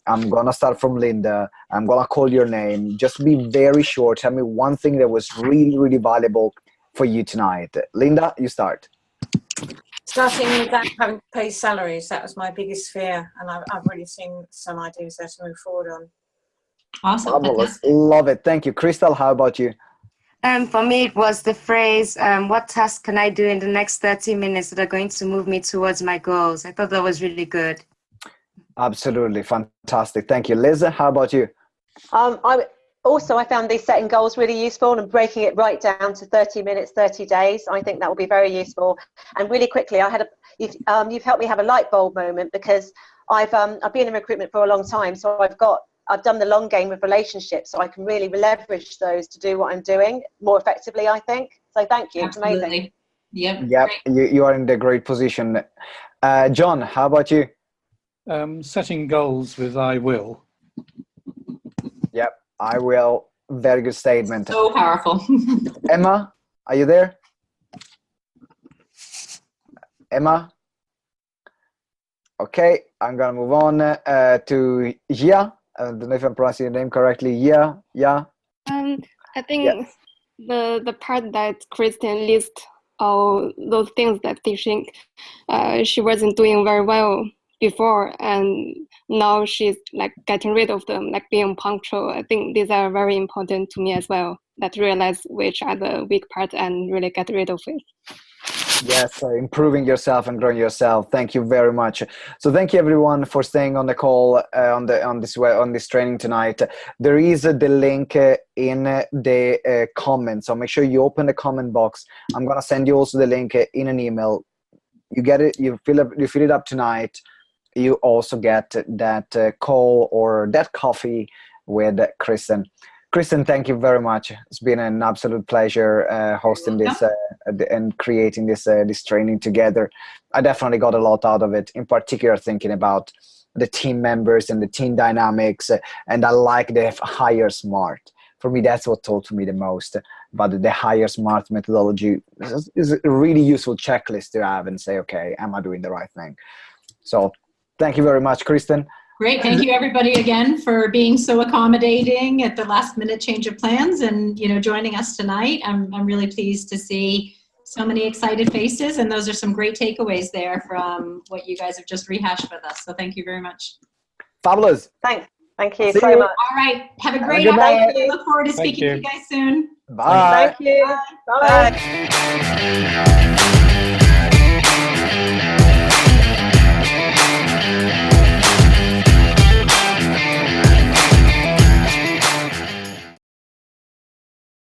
I'm gonna start from Linda. I'm gonna call your name. Just be very short. Tell me one thing that was really, really valuable for you tonight. Linda, you start. Starting without having to pay salaries, that was my biggest fear, and I've really seen some ideas there to move forward on. Awesome. Fabulous. Love it. Thank you. Crystal, how about you? For me, it was the phrase, what task can I do in the next 30 minutes that are going to move me towards my goals? I thought that was really good. Absolutely. Fantastic. Thank you. Liz, how about you? I found these setting goals really useful and breaking it right down to 30 minutes, 30 days. I think that will be very useful. And really quickly, you've helped me have a light bulb moment, because I've been in recruitment for a long time. So I've done the long game with relationships, so I can really leverage those to do what I'm doing more effectively, I think. So thank you. Absolutely. It's amazing. Yep. You are in the great position. John, how about you? Setting goals with I will. Yep, I will. Very good statement. So powerful. Emma, are you there? Emma? Okay, I'm going to move on to Gia. I don't know if I'm pronouncing your name correctly. Yeah. I think the part that Kristen lists all those things that they think she wasn't doing very well before, and now she's like getting rid of them, like being punctual. I think these are very important to me as well, that realize which are the weak parts and really get rid of it. Yes, improving yourself and growing yourself. Thank you very much. So thank you everyone for staying on the call on this training tonight. There is the link in the comments, so make sure you open the comment box. I'm gonna send you also the link in an email. You get it. You fill it up tonight. You also get that call or that coffee with Kristen. Kristen, thank you very much. It's been an absolute pleasure hosting this and creating this training together. I definitely got a lot out of it, in particular thinking about the team members and the team dynamics, and I like the hire smart. For me, that's what taught me the most about the hire smart methodology. Is a really useful checklist to have and say, okay, am I doing the right thing? So thank you very much, Kristen. Great. Thank you everybody again for being so accommodating at the last minute change of plans and, joining us tonight. I'm really pleased to see so many excited faces, and those are some great takeaways there from what you guys have just rehashed with us. So thank you very much. Fabulous. Thank you See so you. much. All right. Have a great Good night. afternoon. I look forward to speaking to you guys soon. Bye. Thank you. Bye. Bye.